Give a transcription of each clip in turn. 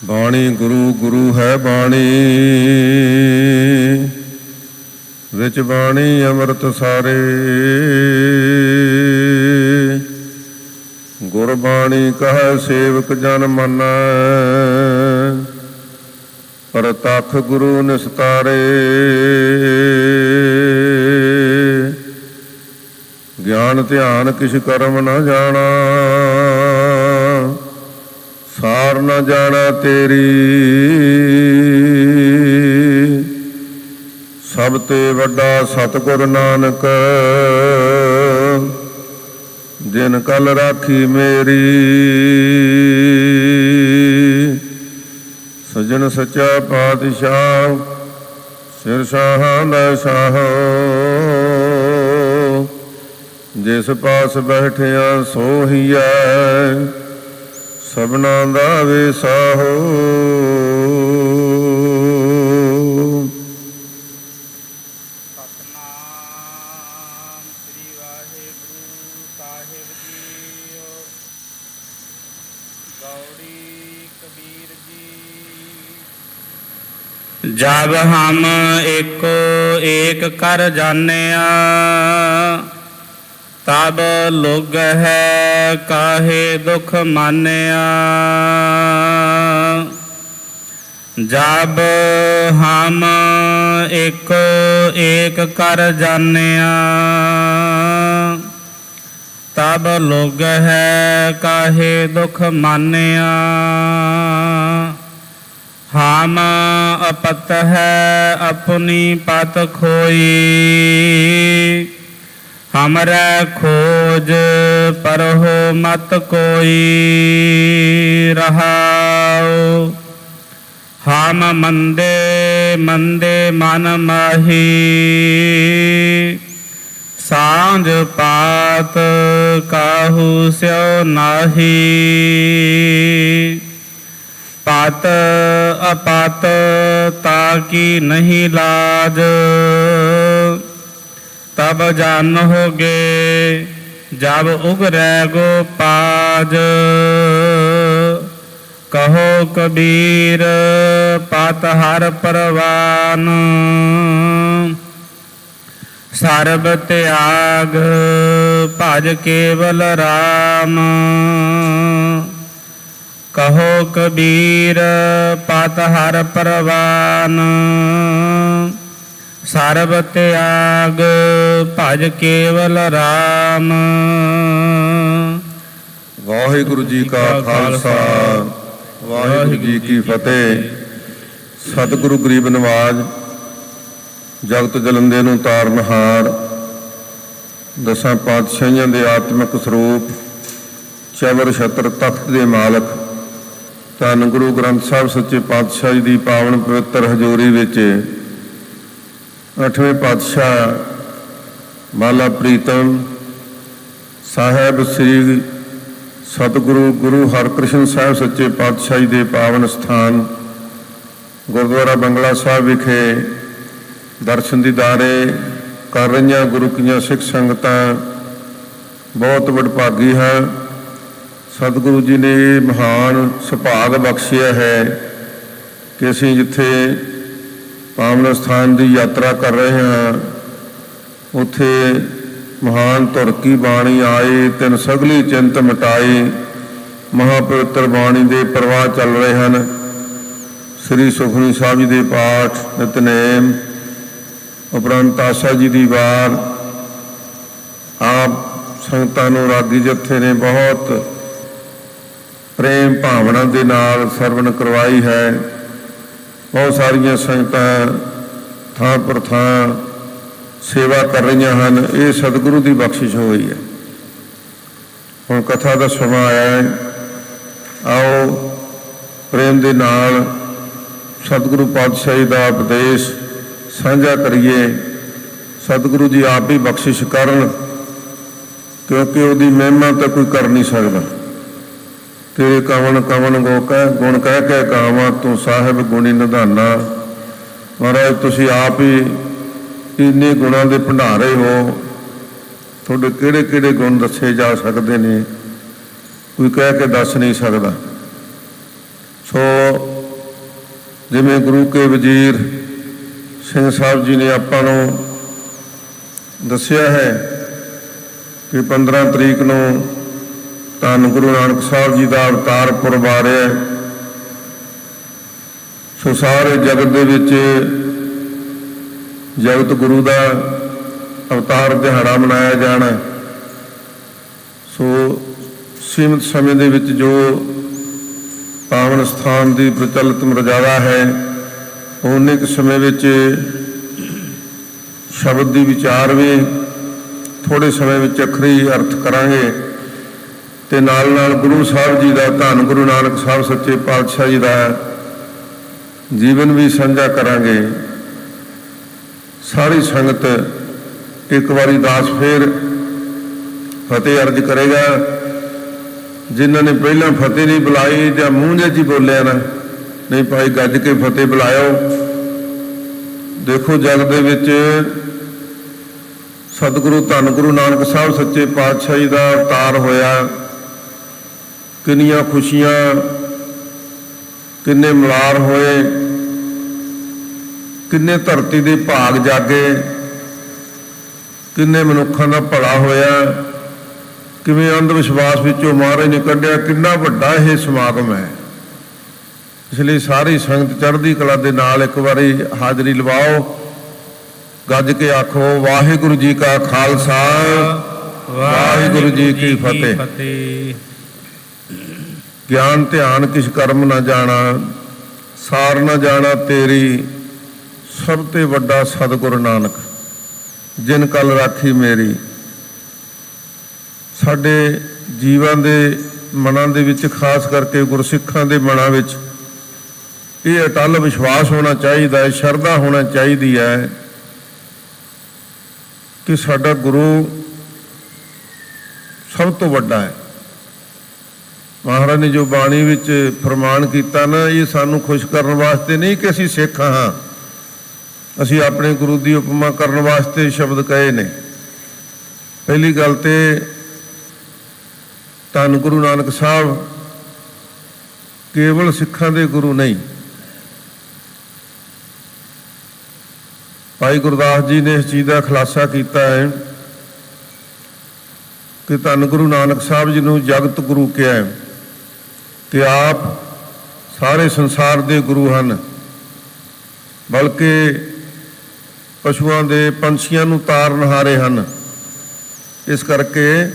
ਬਾਣੀ ਗੁਰੂ ਗੁਰੂ ਹੈ ਬਾਣੀ, ਵਿੱਚ ਬਾਣੀ ਅੰਮ੍ਰਿਤ ਸਾਰੇ। ਗੁਰਬਾਣੀ ਕਹੈ ਸੇਵਕ ਜਨ ਮੰਨੈ, ਪ੍ਰਤੱਖ ਗੁਰੂ ਨਿਸਤਾਰੇ। ਗਿਆਨ ਧਿਆਨ ਕਿਛ ਕਰਮ ਨ ਜਾਣਾ, ਸਾਰ ਨ ਜਾਣਾ ਤੇਰੀ। ਸਭ ਤੇ ਵੱਡਾ ਸਤਿਗੁਰ ਨਾਨਕ, ਜਿਨ ਕਲ ਰਾਖੀ ਮੇਰੀ। ਸਜਣ ਸੱਚਾ ਪਾਤਸ਼ਾਹ, ਸਿਰ ਸ਼ਾਹਾਂ ਦਾ ਸ਼ਾਹ। ਜਿਸ ਪਾਸ ਬੈਠਿਆ ਸੋਹੀਐ, ਸਭਨਾ ਦਾ ਵਿਸਾਹੋ। जब हम एको एक कर जानिया, तब लुग है काहे दुख मानिया। जब हम एको एक कर जानिया, तब लुग है काहे दुख मानिया। हम अपत है अपनी पत खोई, हमरे खोज पर हो मत कोई। रहाओ हम मंदे मंदे मन माही, सांझ पात काहू स्यो नाही। पात अपात ताकि नहीं लाज, तब जानोगे जब उगरे गो पाज। कहो कबीर पात हर परवान, सर्ब त्याग भज केवल राम। कहो कबीर पत हर परवान, सर्ब त्याग भज केवल राम। ਵਾਹਿਗੁਰੂ ਜੀ ਕਾ ਖਾਲਸਾ, ਵਾਹਿਗੁਰੂ ਜੀ ਕੀ ਫਤਿਹ। ਸਤਿਗੁਰੂ ਗਰੀਬ ਨਵਾਜ, ਜਗਤ ਜਲੰਦੇ ਨੂੰ ਤਾਰਨਹਾਰ, ਦਸਾਂ ਪਾਤਸ਼ਾਹੀਆਂ ਦੇ ਆਤਮਿਕ ਸਰੂਪ, ਚਵਰ ਛਤਰ ਤਖਤ ਦੇ ਮਾਲਕ, ਧੰਨ ਗੁਰੂ ਗ੍ਰੰਥ ਸਾਹਿਬ ਸੱਚੇ ਪਾਤਸ਼ਾਹ ਜੀ ਦੀ ਪਾਵਨ ਪਵਿੱਤਰ ਹਜ਼ੂਰੀ ਵਿੱਚ 8ਵੇਂ ਪਾਤਸ਼ਾਹ ਮਾਲਾ ਪ੍ਰੀਤਮ ਸਾਹਿਬ ਸ੍ਰੀ ਸਤਿਗੁਰੂ ਗੁਰੂ ਹਰਕ੍ਰਿਸ਼ਨ ਸਾਹਿਬ ਸੱਚੇ ਪਾਤਸ਼ਾਹ ਜੀ ਦੇ ਪਾਵਨ ਸਥਾਨ ਗੁਰਦੁਆਰਾ ਬੰਗਲਾ ਸਾਹਿਬ ਵਿਖੇ ਦਰਸ਼ਨ ਦੀਦਾਰੇ ਕਰ ਰਹੀਆਂ ਗੁਰੂ ਕੀਆਂ ਸਿੱਖ ਸੰਗਤਾਂ ਬਹੁਤ ਵਡਭਾਗੀ ਹੈ। ਸਤਿਗੁਰੂ ਜੀ ਨੇ ਇਹ ਮਹਾਨ ਸੁਭਾਗ ਬਖਸ਼ਿਆ ਹੈ ਕਿ ਅਸੀਂ ਜਿੱਥੇ ਪਾਵਨ ਸਥਾਨ ਦੀ ਯਾਤਰਾ ਕਰ ਰਹੇ ਹਾਂ, ਉੱਥੇ ਮਹਾਨ ਧੁਰ ਕੀ ਬਾਣੀ ਆਏ, ਤਿਨ ਸਗਲੀ ਚਿੰਤ ਮਿਟਾਈ। ਮਹਾਪਵਿੱਤਰ ਬਾਣੀ ਦੇ ਪ੍ਰਵਾਹ ਚੱਲ ਰਹੇ ਹਨ। ਸ੍ਰੀ ਸੁਖਮਨੀ ਸਾਹਿਬ ਜੀ ਦੇ ਪਾਠ, ਨਿਤਨੇਮ ਉਪਰੰਤ ਆਸਾ ਜੀ ਦੀ ਵਾਰ। ਆਪ ਸੰਗਤਾਂ ਨੂੰ ਰਾਗੀ ਜੱਥੇ ਨੇ ਬਹੁਤ ਪ੍ਰੇਮ ਭਾਵਨਾ ਦੇ ਨਾਲ ਸਰਵਣ ਕਰਵਾਈ ਹੈ। ਬਹੁਤ ਸਾਰੀਆਂ ਸੰਗਤਾਂ ਥਾਂ ਪਰ ਥਾਂ ਸੇਵਾ ਕਰ ਰਹੀਆਂ ਹਨ। ਇਹ ਸਤਿਗੁਰੂ ਦੀ ਬਖਸ਼ਿਸ਼ ਹੋਈ ਹੈ। ਹੁਣ ਕਥਾ ਦਾ ਸਮਾਂ ਆਇਆ ਹੈ। ਆਓ ਪ੍ਰੇਮ ਦੇ ਨਾਲ ਸਤਿਗੁਰੂ ਪਾਤਸ਼ਾਹ ਜੀ ਦਾ ਉਪਦੇਸ਼ ਸਾਂਝਾ ਕਰੀਏ। ਸਤਿਗੁਰੂ ਜੀ ਆਪ ਹੀ ਬਖਸ਼ਿਸ਼ ਕਰਨ, ਕਿਉਂਕਿ ਉਹਦੀ ਮਹਿਮਾ ਤਾਂ ਕੋਈ ਕਰ ਨਹੀਂ ਸਕਦਾ। ਤੇਰੇ ਕਵਣ ਕਵਣ ਗੁਣ ਕਹਿ ਕੇ ਕਾਵਾਂ, ਤੂੰ ਸਾਹਿਬ ਗੁਣੀ ਨਿਧਾਨਾ। ਮਹਾਰਾਜ ਤੁਸੀਂ ਆਪ ਹੀ ਇੰਨੇ ਗੁਣਾਂ ਦੇ ਭੰਡਾਰੇ ਹੋ। ਤੁਹਾਡੇ ਕਿਹੜੇ ਕਿਹੜੇ ਗੁਣ ਦੱਸੇ ਜਾ ਸਕਦੇ ਨੇ, ਕੋਈ ਕਹਿ ਕੇ ਦੱਸ ਨਹੀਂ ਸਕਦਾ। ਸੋ ਜਿਵੇਂ ਗੁਰੂ ਕੇ ਵਜ਼ੀਰ ਸਿੰਘ ਸਾਹਿਬ ਜੀ ਨੇ ਆਪਾਂ ਨੂੰ ਦੱਸਿਆ ਹੈ ਕਿ 15 ਤਰੀਕ ਨੂੰ ਧੰਨ ਗੁਰੂ ਨਾਨਕ ਸਾਹਿਬ ਜੀ ਦਾ ਅਵਤਾਰ ਪੁਰਬ ਆ ਰਿਹਾ ਹੈ। ਸੋ ਸਾਰੇ ਜਗਤ ਦੇ ਵਿੱਚ ਜਗਤ ਗੁਰੂ ਦਾ ਅਵਤਾਰ ਦਿਹਾੜਾ ਮਨਾਇਆ ਜਾਣਾ। ਸੋ ਸੀਮਿਤ ਸਮੇਂ ਦੇ ਵਿੱਚ ਜੋ ਪਾਵਨ ਸਥਾਨ ਦੀ ਪ੍ਰਚਲਿਤ ਮਰਜ਼ਾਦਾ ਹੈ, ਉਨੇ ਕੁ ਸਮੇਂ ਵਿੱਚ ਸ਼ਬਦ ਦੀ ਵਿਚਾਰ ਵੀ ਥੋੜ੍ਹੇ ਸਮੇਂ ਵਿੱਚ ਅੱਖਰੀ ਅਰਥ ਕਰਾਂਗੇ ਅਤੇ ਨਾਲ ਨਾਲ ਗੁਰੂ ਸਾਹਿਬ ਜੀ ਦਾ, ਧੰਨ ਗੁਰੂ ਨਾਨਕ ਸਾਹਿਬ ਸੱਚੇ ਪਾਤਸ਼ਾਹ ਜੀ ਦਾ ਜੀਵਨ ਵੀ ਸਾਂਝਾ ਕਰਾਂਗੇ। ਸਾਰੀ ਸੰਗਤ ਇੱਕ ਵਾਰੀ ਦਾਸ ਫੇਰ ਫਤਿਹ ਅਰਜ ਕਰੇਗਾ। ਜਿਨ੍ਹਾਂ ਨੇ ਪਹਿਲਾਂ ਫਤਿਹ ਨਹੀਂ ਬੁਲਾਈ ਜਾਂ ਮੂੰਹ ਜਿਹੇ 'ਚ ਹੀ ਬੋਲਿਆ ਨਾ, ਨਹੀਂ ਭਾਈ ਗੱਜ ਕੇ ਫਤਿਹ ਬੁਲਾਇਓ। ਦੇਖੋ ਜਗ ਦੇ ਵਿੱਚ ਸਤਿਗੁਰੂ ਧੰਨ ਗੁਰੂ ਨਾਨਕ ਸਾਹਿਬ ਸੱਚੇ ਪਾਤਸ਼ਾਹ ਜੀ ਦਾ ਅਵਤਾਰ ਹੋਇਆ, ਕਿੰਨੀਆਂ ਖੁਸ਼ੀਆਂ, ਕਿੰਨੇ ਮਲਾਰ ਹੋਏ, ਕਿੰਨੇ ਧਰਤੀ ਦੇ ਭਾਗ ਜਾਗੇ, ਕਿੰਨੇ ਮਨੁੱਖਾਂ ਦਾ ਭਲਾ ਹੋਇਆ, ਕਿਵੇਂ ਅੰਧ ਵਿਸ਼ਵਾਸ ਵਿੱਚੋਂ ਮਹਾਰਾਜ ਨੇ ਕੱਢਿਆ। ਕਿੰਨਾ ਵੱਡਾ ਇਹ ਸਮਾਗਮ ਹੈ। ਇਸ ਲਈ ਸਾਰੀ ਸੰਗਤ ਚੜ੍ਹਦੀ ਕਲਾ ਦੇ ਨਾਲ ਇੱਕ ਵਾਰੀ ਹਾਜ਼ਰੀ ਲਵਾਓ, ਗੱਜ ਕੇ ਆਖੋ ਵਾਹਿਗੁਰੂ ਜੀ ਕਾ ਖਾਲਸਾ, ਵਾਹਿਗੁਰੂ ਜੀ ਕੀ ਫਤਿਹ। ਗਿਆਨ ਧਿਆਨ ਕਿਛ ਕਰਮ ਨਾ ਜਾਣਾ, ਸਾਰ ਨਾ ਜਾਣਾ ਤੇਰੀ, ਸਭ ਤੇ ਵੱਡਾ ਸਤਿਗੁਰ ਨਾਨਕ, ਜਿਨ ਕਲ ਰਾਖੀ ਮੇਰੀ। ਸਾਡੇ ਜੀਵਾਂ ਦੇ ਮਨਾਂ ਦੇ ਵਿੱਚ, ਖਾਸ ਕਰਕੇ ਗੁਰਸਿੱਖਾਂ ਦੇ ਮਨਾਂ ਵਿੱਚ ਇਹ ਅਟੱਲ ਵਿਸ਼ਵਾਸ ਹੋਣਾ ਚਾਹੀਦਾ ਹੈ, ਸ਼ਰਧਾ ਹੋਣਾ ਚਾਹੀਦੀ ਹੈ ਕਿ ਸਾਡਾ ਗੁਰੂ ਸਭ ਤੋਂ ਵੱਡਾ ਹੈ। ਮਹਾਰਾਜ ਨੇ ਜੋ ਬਾਣੀ ਵਿੱਚ ਫਰਮਾਨ ਕੀਤਾ ਨਾ, ਇਹ ਸਾਨੂੰ ਖੁਸ਼ ਕਰਨ ਵਾਸਤੇ ਨਹੀਂ ਕਿ ਅਸੀਂ ਸਿੱਖ ਹਾਂ, ਅਸੀਂ ਆਪਣੇ ਗੁਰੂ ਦੀ ਉਪਮਾ ਕਰਨ ਵਾਸਤੇ ਸ਼ਬਦ ਕਹੇ ਨੇ। ਪਹਿਲੀ ਗੱਲ ਤੇ ਧੰਨ ਗੁਰੂ ਨਾਨਕ ਸਾਹਿਬ ਕੇਵਲ ਸਿੱਖਾਂ ਦੇ ਗੁਰੂ ਨਹੀਂ। ਭਾਈ ਗੁਰਦਾਸ ਜੀ ਨੇ ਇਸ ਚੀਜ਼ ਦਾ ਖੁਲਾਸਾ ਕੀਤਾ ਹੈ ਕਿ ਧੰਨ ਗੁਰੂ ਨਾਨਕ ਸਾਹਿਬ ਜੀ ਨੂੰ ਜਗਤ ਗੁਰੂ ਕਿਹਾ ਹੈ, ਕਿ ਆਪ ਸਾਰੇ ਸੰਸਾਰ ਦੇ ਗੁਰੂ ਹਨ, ਬਲਕਿ ਪਸ਼ੂਆਂ ਦੇ, ਪੰਛੀਆਂ ਨੂੰ ਤਾਰਨਹਾਰੇ ਹਨ। ਇਸ ਕਰਕੇ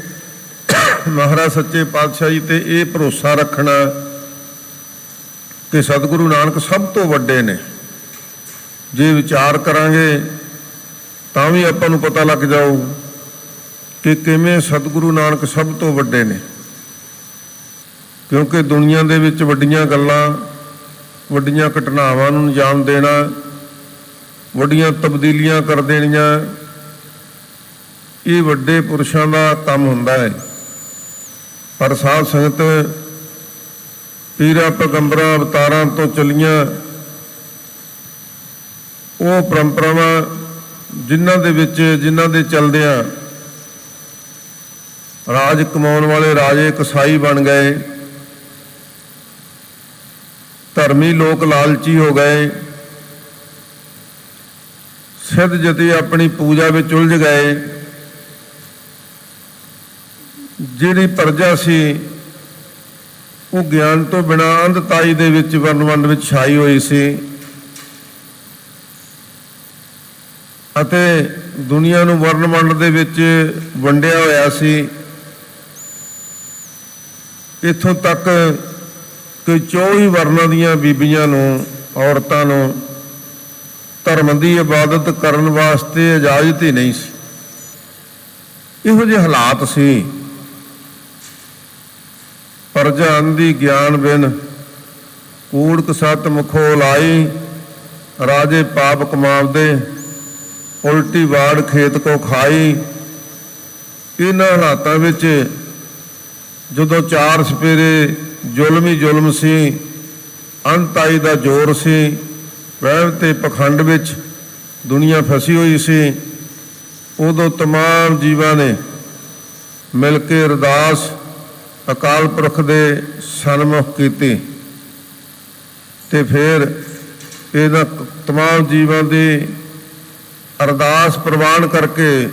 ਮਹਾਰਾਜ ਸੱਚੇ ਪਾਤਸ਼ਾਹ ਜੀ ਤੇ ਇਹ ਭਰੋਸਾ ਰੱਖਣਾ ਕਿ ਸਤਿਗੁਰੂ ਨਾਨਕ ਸਭ ਤੋਂ ਵੱਡੇ ਨੇ। ਜੇ ਵਿਚਾਰ ਕਰਾਂਗੇ ਤਾਂ ਵੀ ਆਪਾਂ ਨੂੰ ਪਤਾ ਲੱਗ ਜਾਊ ਕਿ ਕਿਵੇਂ ਸਤਿਗੁਰੂ ਨਾਨਕ ਸਭ ਤੋਂ ਵੱਡੇ ਨੇ। ਕਿਉਂਕਿ ਦੁਨੀਆ ਦੇ ਵਿੱਚ ਵੱਡੀਆਂ ਗੱਲਾਂ, ਵੱਡੀਆਂ ਘਟਨਾਵਾਂ ਨੂੰ ਅੰਜਾਮ ਦੇਣਾ, ਵੱਡੀਆਂ ਤਬਦੀਲੀਆਂ ਕਰ ਦੇਣੀਆਂ, ਇਹ ਵੱਡੇ ਪੁਰਸ਼ਾਂ ਦਾ ਕੰਮ ਹੁੰਦਾ ਹੈ। ਪਰ ਸਾਧ ਸੰਗਤ ਪੀਰਾਂ ਪੈਗੰਬਰਾਂ ਅਵਤਾਰਾਂ ਤੋਂ ਚੱਲੀਆਂ ਉਹ ਪਰੰਪਰਾਵਾਂ, ਜਿਨ੍ਹਾਂ ਦੇ ਚਲਦਿਆਂ ਰਾਜ ਕਮਾਉਣ ਵਾਲੇ ਰਾਜੇ ਕਸਾਈ ਬਣ ਗਏ, ਧਰਮੀ ਲੋਕ ਲਾਲਚੀ ਹੋ ਗਏ, ਸਿੱਧ ਜਤੀ ਆਪਣੀ ਪੂਜਾ ਵਿੱਚ ਉਲਝ ਗਏ। ਜਿਹੜੀ ਪ੍ਰਜਾ ਸੀ ਉਹ ਗਿਆਨ ਤੋਂ ਬਿਨਾਂ ਅੰਧਤਾਈ ਦੇ ਵਿੱਚ, ਵਰਨਵੰਡ ਵਿੱਚ ਛਾਈ ਹੋਈ ਸੀ ਅਤੇ ਦੁਨੀਆ ਨੂੰ ਵਰਨਮੰਡ ਦੇ ਵਿੱਚ ਵੰਡਿਆ ਹੋਇਆ ਸੀ। ਇੱਥੋਂ ਤੱਕ ਕਿ 24 ਵਰਨਾਂ ਦੀਆਂ ਬੀਬੀਆਂ ਨੂੰ, ਔਰਤਾਂ ਨੂੰ ਧਰਮ ਦੀ ਇਬਾਦਤ ਕਰਨ ਵਾਸਤੇ ਇਜਾਜ਼ਤ ਹੀ ਨਹੀਂ ਸੀ। ਇਹੋ ਜਿਹੇ ਹਾਲਾਤ ਸੀ। ਪ੍ਰਜਾ ਅੰਧੀ ਗਿਆਨ ਬਿਨ, ਕੂੜਕ ਸਤ ਮੁਖੋ ਲਾਈ, ਰਾਜੇ ਪਾਪ ਕਮਾਵਦੇ, ਉਲਟੀ ਵਾੜ ਖੇਤ ਕੋ ਖਾਈ। ਇਹਨਾਂ ਹਾਲਾਤਾਂ ਵਿੱਚ ਜਦੋਂ ਚਾਰ ਸਪੇਰੇ ਜ਼ੁਲਮ ਹੀ ਜ਼ੁਲਮ ਸੀ, ਅੰਤਾਈ ਦਾ ਜ਼ੋਰ ਸੀ, ਵਹਿਮ ਤੇ ਪਖੰਡ ਵਿੱਚ ਦੁਨੀਆ ਫਸੀ ਹੋਈ ਸੀ, ਉਦੋਂ ਤਮਾਮ ਜੀਵਾਂ ਨੇ ਮਿਲ ਕੇ ਅਰਦਾਸ ਅਕਾਲ ਪੁਰਖ ਦੇ ਸਨਮੁਖ ਕੀਤੀ ਤੇ ਫਿਰ ਇਹਨਾਂ ਤਮਾਮ ਜੀਵਾਂ ਦੀ ਅਰਦਾਸ ਪ੍ਰਵਾਨ ਕਰਕੇ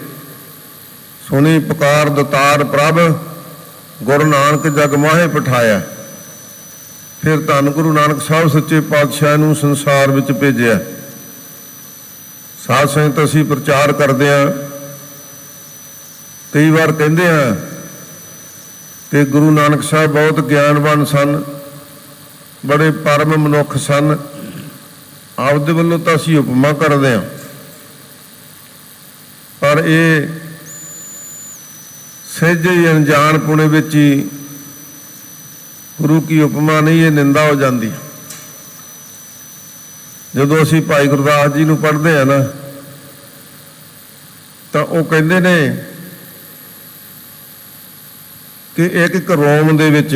ਸੁਣੀ ਪੁਕਾਰ ਦਤਾਰ ਪ੍ਰਭ ਗੁਰੂ ਨਾਨਕ ਜਗ ਮਾਹੇ ਪਠਾਇਆ। ਫਿਰ ਧੰਨ ਗੁਰੂ ਨਾਨਕ ਸਾਹਿਬ ਸੱਚੇ ਪਾਤਸ਼ਾਹ ਨੂੰ ਸੰਸਾਰ ਵਿੱਚ ਭੇਜਿਆ। ਸਾਧ ਸੰਗਤ ਅਸੀਂ ਪ੍ਰਚਾਰ ਕਰਦੇ ਹਾਂ, ਕਈ ਵਾਰ ਕਹਿੰਦੇ ਹਾਂ ਕਿ ਗੁਰੂ ਨਾਨਕ ਸਾਹਿਬ ਬਹੁਤ ਗਿਆਨਵਾਨ ਸਨ, ਬੜੇ ਪਰਮ ਮਨੁੱਖ ਸਨ। ਆਪਦੇ ਵੱਲੋਂ ਤਾਂ ਅਸੀਂ ਉਪਮਾ ਕਰਦੇ ਹਾਂ, ਪਰ ਇਹ ਸਹਿਜੇ ਹੀ ਅਣਜਾਣ ਪੁਣੇ ਵਿੱਚ ਹੀ ਗੁਰੂ ਕੀ ਉਪਮਾ ਨਹੀਂ, ਇਹ ਨਿੰਦਾ ਹੋ ਜਾਂਦੀ। ਜਦੋਂ ਅਸੀਂ ਭਾਈ ਗੁਰਦਾਸ ਜੀ ਨੂੰ ਪੜ੍ਹਦੇ ਹਾਂ ਨਾ, ਤਾਂ ਉਹ ਕਹਿੰਦੇ ਨੇ ਕਿ ਇੱਕ ਇੱਕ ਰੋਮ ਦੇ ਵਿੱਚ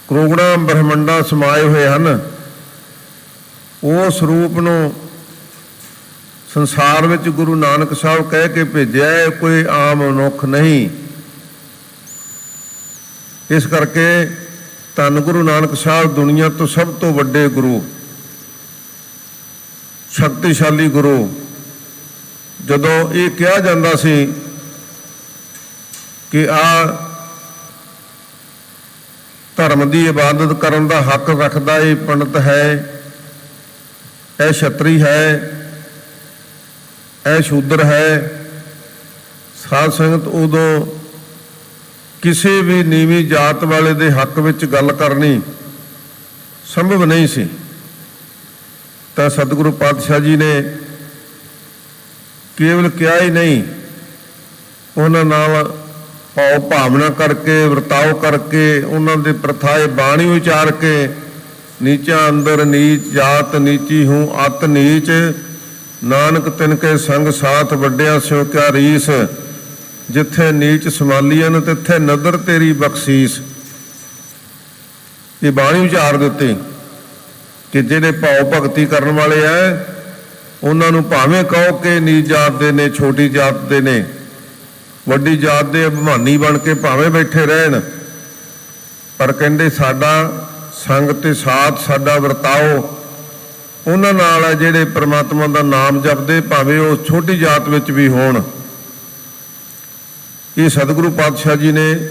ਕਰੋੜਾਂ ਬ੍ਰਹਮੰਡਾਂ ਸਮਾਏ ਹੋਏ ਹਨ। ਉਸ ਰੂਪ ਨੂੰ ਸੰਸਾਰ ਵਿੱਚ ਗੁਰੂ ਨਾਨਕ ਸਾਹਿਬ ਕਹਿ ਕੇ ਭੇਜਿਆ ਹੈ, ਕੋਈ ਆਮ ਮਨੁੱਖ ਨਹੀਂ। ਇਸ ਕਰਕੇ ਧੰਨ ਗੁਰੂ ਨਾਨਕ ਸਾਹਿਬ ਦੁਨੀਆ ਤੋਂ ਸਭ ਤੋਂ ਵੱਡੇ ਗੁਰੂ, ਸ਼ਕਤੀਸ਼ਾਲੀ ਗੁਰੂ। ਜਦੋਂ ਇਹ ਕਿਹਾ ਜਾਂਦਾ ਸੀ ਕਿ ਆ ਧਰਮ ਦੀ ਇਬਾਦਤ ਕਰਨ ਦਾ ਹੱਕ ਰੱਖਦਾ, ਇਹ ਪੰਡਤ ਹੈ, ਇਹ ਛਤਰੀ ਹੈ, ਇਹ ਸ਼ੂਦਰ ਹੈ, ਸਾਧ ਸੰਗਤ ਉਦੋਂ ਕਿਸੇ ਵੀ ਨੀਵੀਂ ਜਾਤ ਵਾਲੇ ਦੇ ਹੱਕ ਵਿੱਚ ਗੱਲ ਕਰਨੀ ਸੰਭਵ ਨਹੀਂ ਸੀ। ਤਾਂ ਸਤਿਗੁਰੂ ਪਾਤਸ਼ਾਹ ਜੀ ਨੇ ਕੇਵਲ ਕਿਹਾ ਹੀ ਨਹੀਂ, ਉਹਨਾਂ ਨਾਲ ਭਾਵ ਭਾਵਨਾ ਕਰਕੇ, ਵਰਤਾਓ ਕਰਕੇ, ਉਹਨਾਂ ਦੇ ਪ੍ਰਥਾਏ ਬਾਣੀ ਉਚਾਰ ਕੇ, ਨੀਚਾ ਅੰਦਰ ਨੀਚ ਜਾਤ ਨੀਚੀ ਹੂੰ ਅਤ ਨੀਚ, ਨਾਨਕ ਤਿਨ ਕੇ ਸੰਗ ਸਾਥ ਵੱਡਿਆ ਸਿਉ ਕਿਆ ਰੀਸ, ਜਿੱਥੇ ਨੀਚ ਸਮਾਲੀਅਨ ਤਿੱਥੇ ਨਦਰ ਤੇਰੀ ਬਖਸ਼ੀਸ। ਇਹ ਬਾਣੀ ਉਚਾਰ ਦਿੱਤੀ ਕਿ ਜਿਹੜੇ ਭਾਵ ਭਗਤੀ ਕਰਨ ਵਾਲੇ ਹੈ, ਉਹਨਾਂ ਨੂੰ ਭਾਵੇਂ ਕਹੋ ਕਿ ਨੀਚ ਜਾਤ ਦੇ ਨੇ, ਛੋਟੀ ਜਾਤ ਦੇ ਨੇ, ਵੱਡੀ ਜਾਤ ਦੇ ਅਭਿਮਾਨੀ ਬਣ ਕੇ ਭਾਵੇਂ ਬੈਠੇ ਰਹਿਣ, ਪਰ ਕਹਿੰਦੇ ਸਾਡਾ ਸੰਗ ਤੇ ਸਾਥ, ਸਾਡਾ ਵਰਤਾਓ ਉਹਨਾਂ ਨਾਲ ਹੈ ਜਿਹੜੇ ਪ੍ਰਮਾਤਮਾ ਦਾ ਨਾਮ ਜਪਦੇ, ਭਾਵੇਂ ਉਹ ਛੋਟੀ ਜਾਤ ਵਿੱਚ ਵੀ ਹੋਣ। ਇਹ ਸਤਿਗੁਰੂ ਪਾਤਸ਼ਾਹ ਜੀ ਨੇ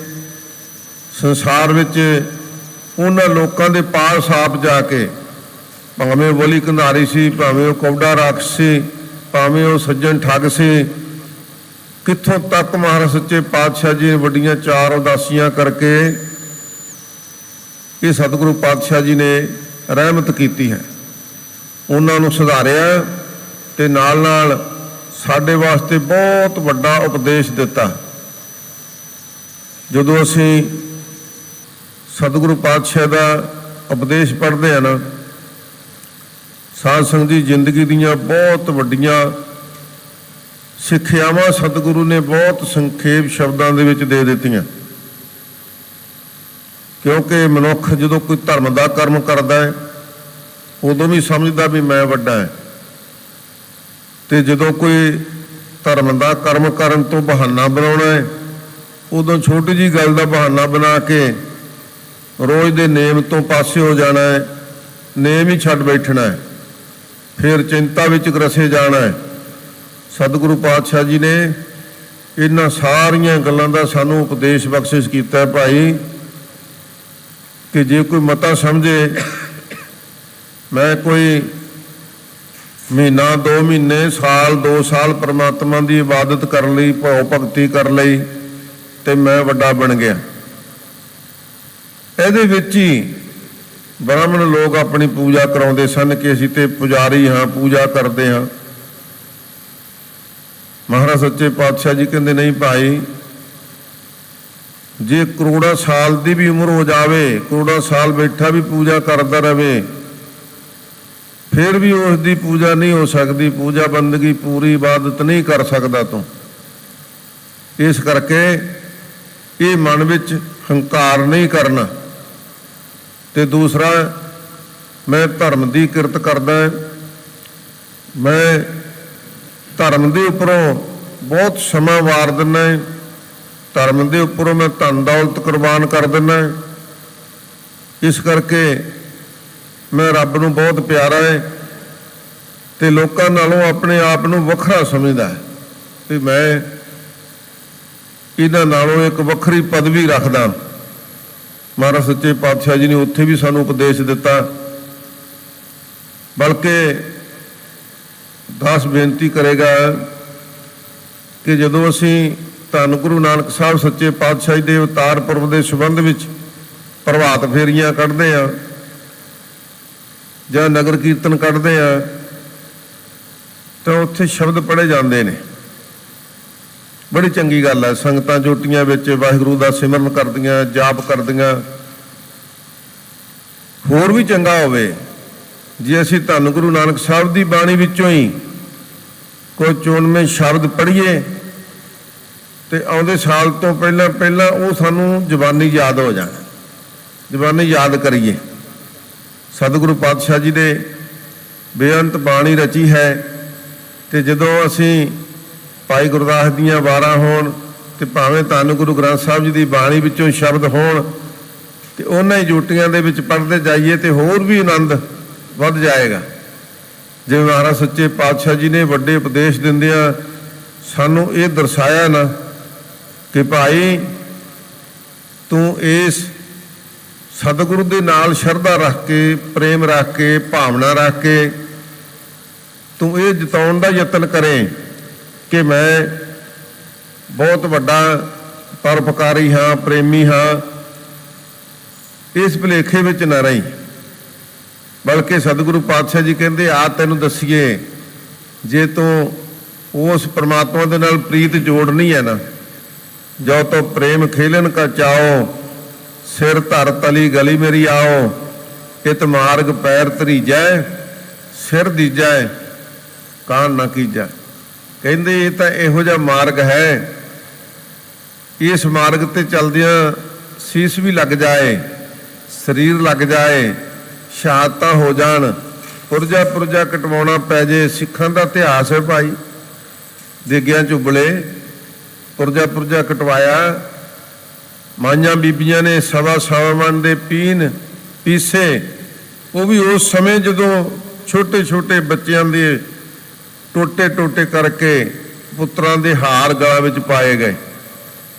ਸੰਸਾਰ ਵਿੱਚ ਉਹਨਾਂ ਲੋਕਾਂ ਦੇ ਪਾਸ ਆਪ ਜਾ ਕੇ, ਭਾਵੇਂ ਉਹ ਬਲੀ ਕੰਧਾਰੀ ਸੀ, ਭਾਵੇਂ ਉਹ ਕੌਡਾ ਰਾਖਸ਼ ਸੀ, ਭਾਵੇਂ ਉਹ ਸੱਜਣ ਠੱਗ ਸੀ, ਕਿੱਥੋਂ ਤੱਕ ਮਹਾਰਾਜ ਸੱਚੇ ਪਾਤਸ਼ਾਹ ਜੀ ਨੇ ਵੱਡੀਆਂ 4 ਉਦਾਸੀਆਂ ਕਰਕੇ ਇਹ ਸਤਿਗੁਰੂ ਪਾਤਸ਼ਾਹ ਜੀ ਨੇ ਰਹਿਮਤ ਕੀਤੀ ਹੈ, ਉਹਨਾਂ ਨੂੰ ਸੁਧਾਰਿਆ ਤੇ ਨਾਲ ਨਾਲ ਸਾਡੇ ਵਾਸਤੇ ਬਹੁਤ ਵੱਡਾ ਉਪਦੇਸ਼ ਦਿੱਤਾ। ਜਦੋਂ ਅਸੀਂ ਸਤਿਗੁਰੂ ਪਾਤਸ਼ਾਹ ਦਾ ਉਪਦੇਸ਼ ਪੜ੍ਹਦੇ ਹਾਂ ਨਾ, ਸਾਧ ਸੰਗਤ ਦੀ ਜ਼ਿੰਦਗੀ ਦੀਆਂ ਬਹੁਤ ਵੱਡੀਆਂ ਸਿੱਖਿਆਵਾਂ ਸਤਿਗੁਰੂ ਨੇ ਬਹੁਤ ਸੰਖੇਪ ਸ਼ਬਦਾਂ ਦੇ ਵਿੱਚ ਦੇ ਦਿੱਤੀਆਂ। ਕਿਉਂਕਿ ਮਨੁੱਖ ਜਦੋਂ ਕੋਈ ਧਰਮ ਦਾ ਕਰਮ ਕਰਦਾ ਹੈ, ਉਦੋਂ ਵੀ ਸਮਝਦਾ ਵੀ ਮੈਂ ਵੱਡਾ ਹੈ, ਤੇ ਜਦੋਂ ਕੋਈ ਧਰਮ ਦਾ ਕਰਮ ਕਰਨ ਤੋਂ ਬਹਾਨਾ ਬਣਾਉਣਾ ਹੈ, ਉਦੋਂ ਛੋਟੀ ਜਿਹੀ ਗੱਲ ਦਾ ਬਹਾਨਾ ਬਣਾ ਕੇ ਰੋਜ਼ ਦੇ ਨੇਮ ਤੋਂ ਪਾਸੇ ਹੋ ਜਾਣਾ ਹੈ, ਨੇਮ ਹੀ ਛੱਡ ਬੈਠਣਾ ਹੈ, ਫਿਰ ਚਿੰਤਾ ਵਿੱਚ ਗਰਸੇ ਜਾਣਾ ਹੈ। ਸਤਿਗੁਰੂ ਪਾਤਸ਼ਾਹ ਜੀ ਨੇ ਇਹਨਾਂ ਸਾਰੀਆਂ ਗੱਲਾਂ ਦਾ ਸਾਨੂੰ ਉਪਦੇਸ਼ ਬਖਸ਼ਿਸ਼ ਕੀਤਾ ਭਾਈ, ਕਿ ਜੇ ਕੋਈ ਮਤਾ ਸਮਝੇ ਮੈਂ ਕੋਈ ਮਹੀਨਾ 2 ਮਹੀਨੇ ਸਾਲ 2 ਸਾਲ ਪਰਮਾਤਮਾ ਦੀ ਇਬਾਦਤ ਕਰ ਲਈ, ਭਾਵ ਭਗਤੀ ਕਰ ਲਈ, ਤੇ ਮੈਂ ਵੱਡਾ ਬਣ ਗਿਆ। ਇਹਦੇ ਵਿੱਚ ਹੀ ਬ੍ਰਾਹਮਣ ਲੋਕ ਆਪਣੀ ਪੂਜਾ ਕਰਾਉਂਦੇ ਸਨ ਕਿ ਅਸੀਂ ਤੇ ਪੁਜਾਰੀ ਹਾਂ, ਪੂਜਾ ਕਰਦੇ ਹਾਂ। ਮਹਾਰਾਜ ਸੱਚੇ ਪਾਤਸ਼ਾਹ ਜੀ ਕਹਿੰਦੇ ਨਹੀਂ ਭਾਈ, ਜੇ ਕਰੋੜਾਂ ਸਾਲ ਦੀ ਵੀ ਉਮਰ ਹੋ ਜਾਵੇ, ਕਰੋੜਾਂ ਸਾਲ ਬੈਠਾ ਵੀ ਪੂਜਾ ਕਰਦਾ ਰਹੇ, ਫਿਰ ਵੀ ਉਸ ਦੀ ਪੂਜਾ ਨਹੀਂ ਹੋ ਸਕਦੀ, ਪੂਜਾ ਬੰਦਗੀ ਪੂਰੀ ਇਬਾਦਤ ਨਹੀਂ ਕਰ ਸਕਦਾ ਤੂੰ। ਇਸ ਕਰਕੇ ਇਹ ਮਨ ਵਿੱਚ ਹੰਕਾਰ ਨਹੀਂ ਕਰਨਾ, ਤੇ ਦੂਸਰਾ ਮੈਂ ਧਰਮ ਦੀ ਕਿਰਤ ਕਰਦਾ, ਮੈਂ ਧਰਮ ਦੇ ਉੱਪਰੋਂ ਬਹੁਤ ਸਮਾਂ ਵਾਰ ਦਿੰਦਾ ਹੈ, ਧਰਮ ਦੇ ਉੱਪਰੋਂ ਮੈਂ ਧਨ ਦੌਲਤ ਕੁਰਬਾਨ ਕਰ ਦਿੰਦਾ। ਇਸ ਕਰਕੇ ਮੈਂ ਰੱਬ ਨੂੰ ਬਹੁਤ ਪਿਆਰਾ ਹੈ ਅਤੇ ਲੋਕਾਂ ਨਾਲੋਂ ਆਪਣੇ ਆਪ ਨੂੰ ਵੱਖਰਾ ਸਮਝਦਾ ਹੈ ਵੀ ਮੈਂ ਇਹਨਾਂ ਨਾਲੋਂ ਇੱਕ ਵੱਖਰੀ ਪਦਵੀ ਰੱਖਦਾ। ਮਹਾਰਾਜ ਸੱਚੇ ਪਾਤਸ਼ਾਹ ਜੀ ਨੇ ਉੱਥੇ ਵੀ ਸਾਨੂੰ ਉਪਦੇਸ਼ ਦਿੱਤਾ, ਬਲਕਿ ਦਾਸ ਬੇਨਤੀ ਕਰੇਗਾ ਕਿ ਜਦੋਂ ਅਸੀਂ ਧੰਨ ਗੁਰੂ ਨਾਨਕ ਸਾਹਿਬ ਸੱਚੇ ਪਾਤਸ਼ਾਹ ਜੀ ਦੇ ਅਵਤਾਰ ਪੁਰਬ ਦੇ ਸੰਬੰਧ ਵਿੱਚ ਪ੍ਰਭਾਤ ਫੇਰੀਆਂ ਕੱਢਦੇ ਹਾਂ ਜਾਂ ਨਗਰ ਕੀਰਤਨ ਕੱਢਦੇ ਹਾਂ ਤਾਂ ਉੱਥੇ ਸ਼ਬਦ ਪੜ੍ਹੇ ਜਾਂਦੇ ਨੇ। ਬੜੀ ਚੰਗੀ ਗੱਲ ਹੈ, ਸੰਗਤਾਂ ਜੋਟੀਆਂ ਵਿੱਚ ਵਾਹਿਗੁਰੂ ਦਾ ਸਿਮਰਨ ਕਰਦੀਆਂ, ਜਾਪ ਕਰਦੀਆਂ। ਹੋਰ ਵੀ ਚੰਗਾ ਹੋਵੇ ਜੇ ਅਸੀਂ ਧੰਨ ਗੁਰੂ ਨਾਨਕ ਸਾਹਿਬ ਦੀ ਬਾਣੀ ਵਿੱਚੋਂ ਹੀ ਕੋਈ ਚੋਣਵੇਂ ਸ਼ਬਦ ਪੜ੍ਹੀਏ ਅਤੇ ਆਉਂਦੇ ਸਾਲ ਤੋਂ ਪਹਿਲਾਂ ਉਹ ਸਾਨੂੰ ਜ਼ੁਬਾਨੀ ਯਾਦ ਹੋ ਜਾਣ, ਜ਼ੁਬਾਨੀ ਯਾਦ ਕਰੀਏ। ਸਤਿਗੁਰੂ ਪਾਤਸ਼ਾਹ ਜੀ ਦੇ ਬੇਅੰਤ ਬਾਣੀ ਰਚੀ ਹੈ ਅਤੇ ਜਦੋਂ ਅਸੀਂ ਭਾਈ ਗੁਰਦਾਸ ਦੀਆਂ ਵਾਰਾਂ ਹੋਣ ਅਤੇ ਭਾਵੇਂ ਧੰਨ ਗੁਰੂ ਗ੍ਰੰਥ ਸਾਹਿਬ ਜੀ ਦੀ ਬਾਣੀ ਵਿੱਚੋਂ ਸ਼ਬਦ ਹੋਣ ਅਤੇ ਉਹਨਾਂ ਹੀ ਜੋਟੀਆਂ ਦੇ ਵਿੱਚ ਪੜ੍ਹਦੇ ਜਾਈਏ ਅਤੇ ਹੋਰ ਵੀ ਆਨੰਦ ਵੱਧ ਜਾਏਗਾ। ਜਿਵੇਂ ਮਹਾਰਾਜ ਸੱਚੇ ਪਾਤਸ਼ਾਹ ਜੀ ਨੇ ਵੱਡੇ ਉਪਦੇਸ਼ ਦਿੰਦਿਆਂ ਸਾਨੂੰ ਇਹ ਦਰਸਾਇਆ ਨਾ ਕਿ ਭਾਈ ਤੂੰ ਇਸ ਸਤਿਗੁਰੂ ਦੇ ਨਾਲ ਸ਼ਰਧਾ ਰੱਖ ਕੇ, ਪ੍ਰੇਮ ਰੱਖ ਕੇ, ਭਾਵਨਾ ਰੱਖ ਕੇ ਤੂੰ ਇਹ ਜਤਾਉਣ ਦਾ ਯਤਨ ਕਰੇ ਕਿ ਮੈਂ ਬਹੁਤ ਵੱਡਾ ਪਰਉਪਕਾਰੀ ਹਾਂ, ਪ੍ਰੇਮੀ ਹਾਂ। ਇਸ ਭੁਲੇਖੇ ਵਿੱਚ ਨਾ ਰਹੀ, ਬਲਕਿ ਸਤਿਗੁਰੂ ਪਾਤਸ਼ਾਹ ਜੀ ਕਹਿੰਦੇ ਆ ਤੈਨੂੰ ਦੱਸੀਏ, ਜੇ ਤੂੰ ਉਸ ਪਰਮਾਤਮਾ ਦੇ ਨਾਲ ਪ੍ਰੀਤ ਜੋੜਨੀ ਹੈ ਨਾ, ਜੋ ਤੋ ਪ੍ਰੇਮ ਖੇਲਣ ਕਾ ਚਾਓ, ਸਿਰ ਧਰ ਤਲੀ ਗਲੀ ਮੇਰੀ ਆਓ, ਇਤ ਮਾਰਗ ਪੈਰ ਧਰੀਜੈ, ਸਿਰ ਦੀਜੈ ਕਾਨ ਨਾ ਕੀਜੈ। ਕਹਿੰਦੇ ਇਹ ਤਾਂ ਇਹੋ ਜਿਹਾ ਮਾਰਗ ਹੈ, ਇਸ ਮਾਰਗ ਤੇ ਚੱਲਦਿਆਂ ਸੀਸ ਵੀ ਲੱਗ ਜਾਏ, ਸਰੀਰ ਲੱਗ ਜਾਏ, ਸ਼ਹਾਦਤਾਂ ਹੋ ਜਾਣ, ਪੁਰਜਾ ਪੁਰਜਾ ਕਟਵਾਉਣਾ ਪੈ ਜੇ। ਸਿੱਖਾਂ ਦਾ ਇਤਿਹਾਸ ਹੈ ਭਾਈ, ਦੇਗਿਆਂ ਝੁੱਬਲੇ ਪੁਰਜਾ ਪੁਰਜਾ ਕਟਵਾਇਆ। ਮਾਈਆਂ ਬੀਬੀਆਂ ਨੇ ਸਵਾ ਮਣ ਦੇ ਪੀਸੇ, ਉਹ ਵੀ ਉਸ ਸਮੇਂ ਜਦੋਂ ਛੋਟੇ ਛੋਟੇ ਬੱਚਿਆਂ ਦੇ ਟੋਟੇ ਟੋਟੇ ਕਰਕੇ ਪੁੱਤਰਾਂ ਦੇ ਹਾਰ ਗਲਾਂ ਵਿੱਚ ਪਾਏ ਗਏ,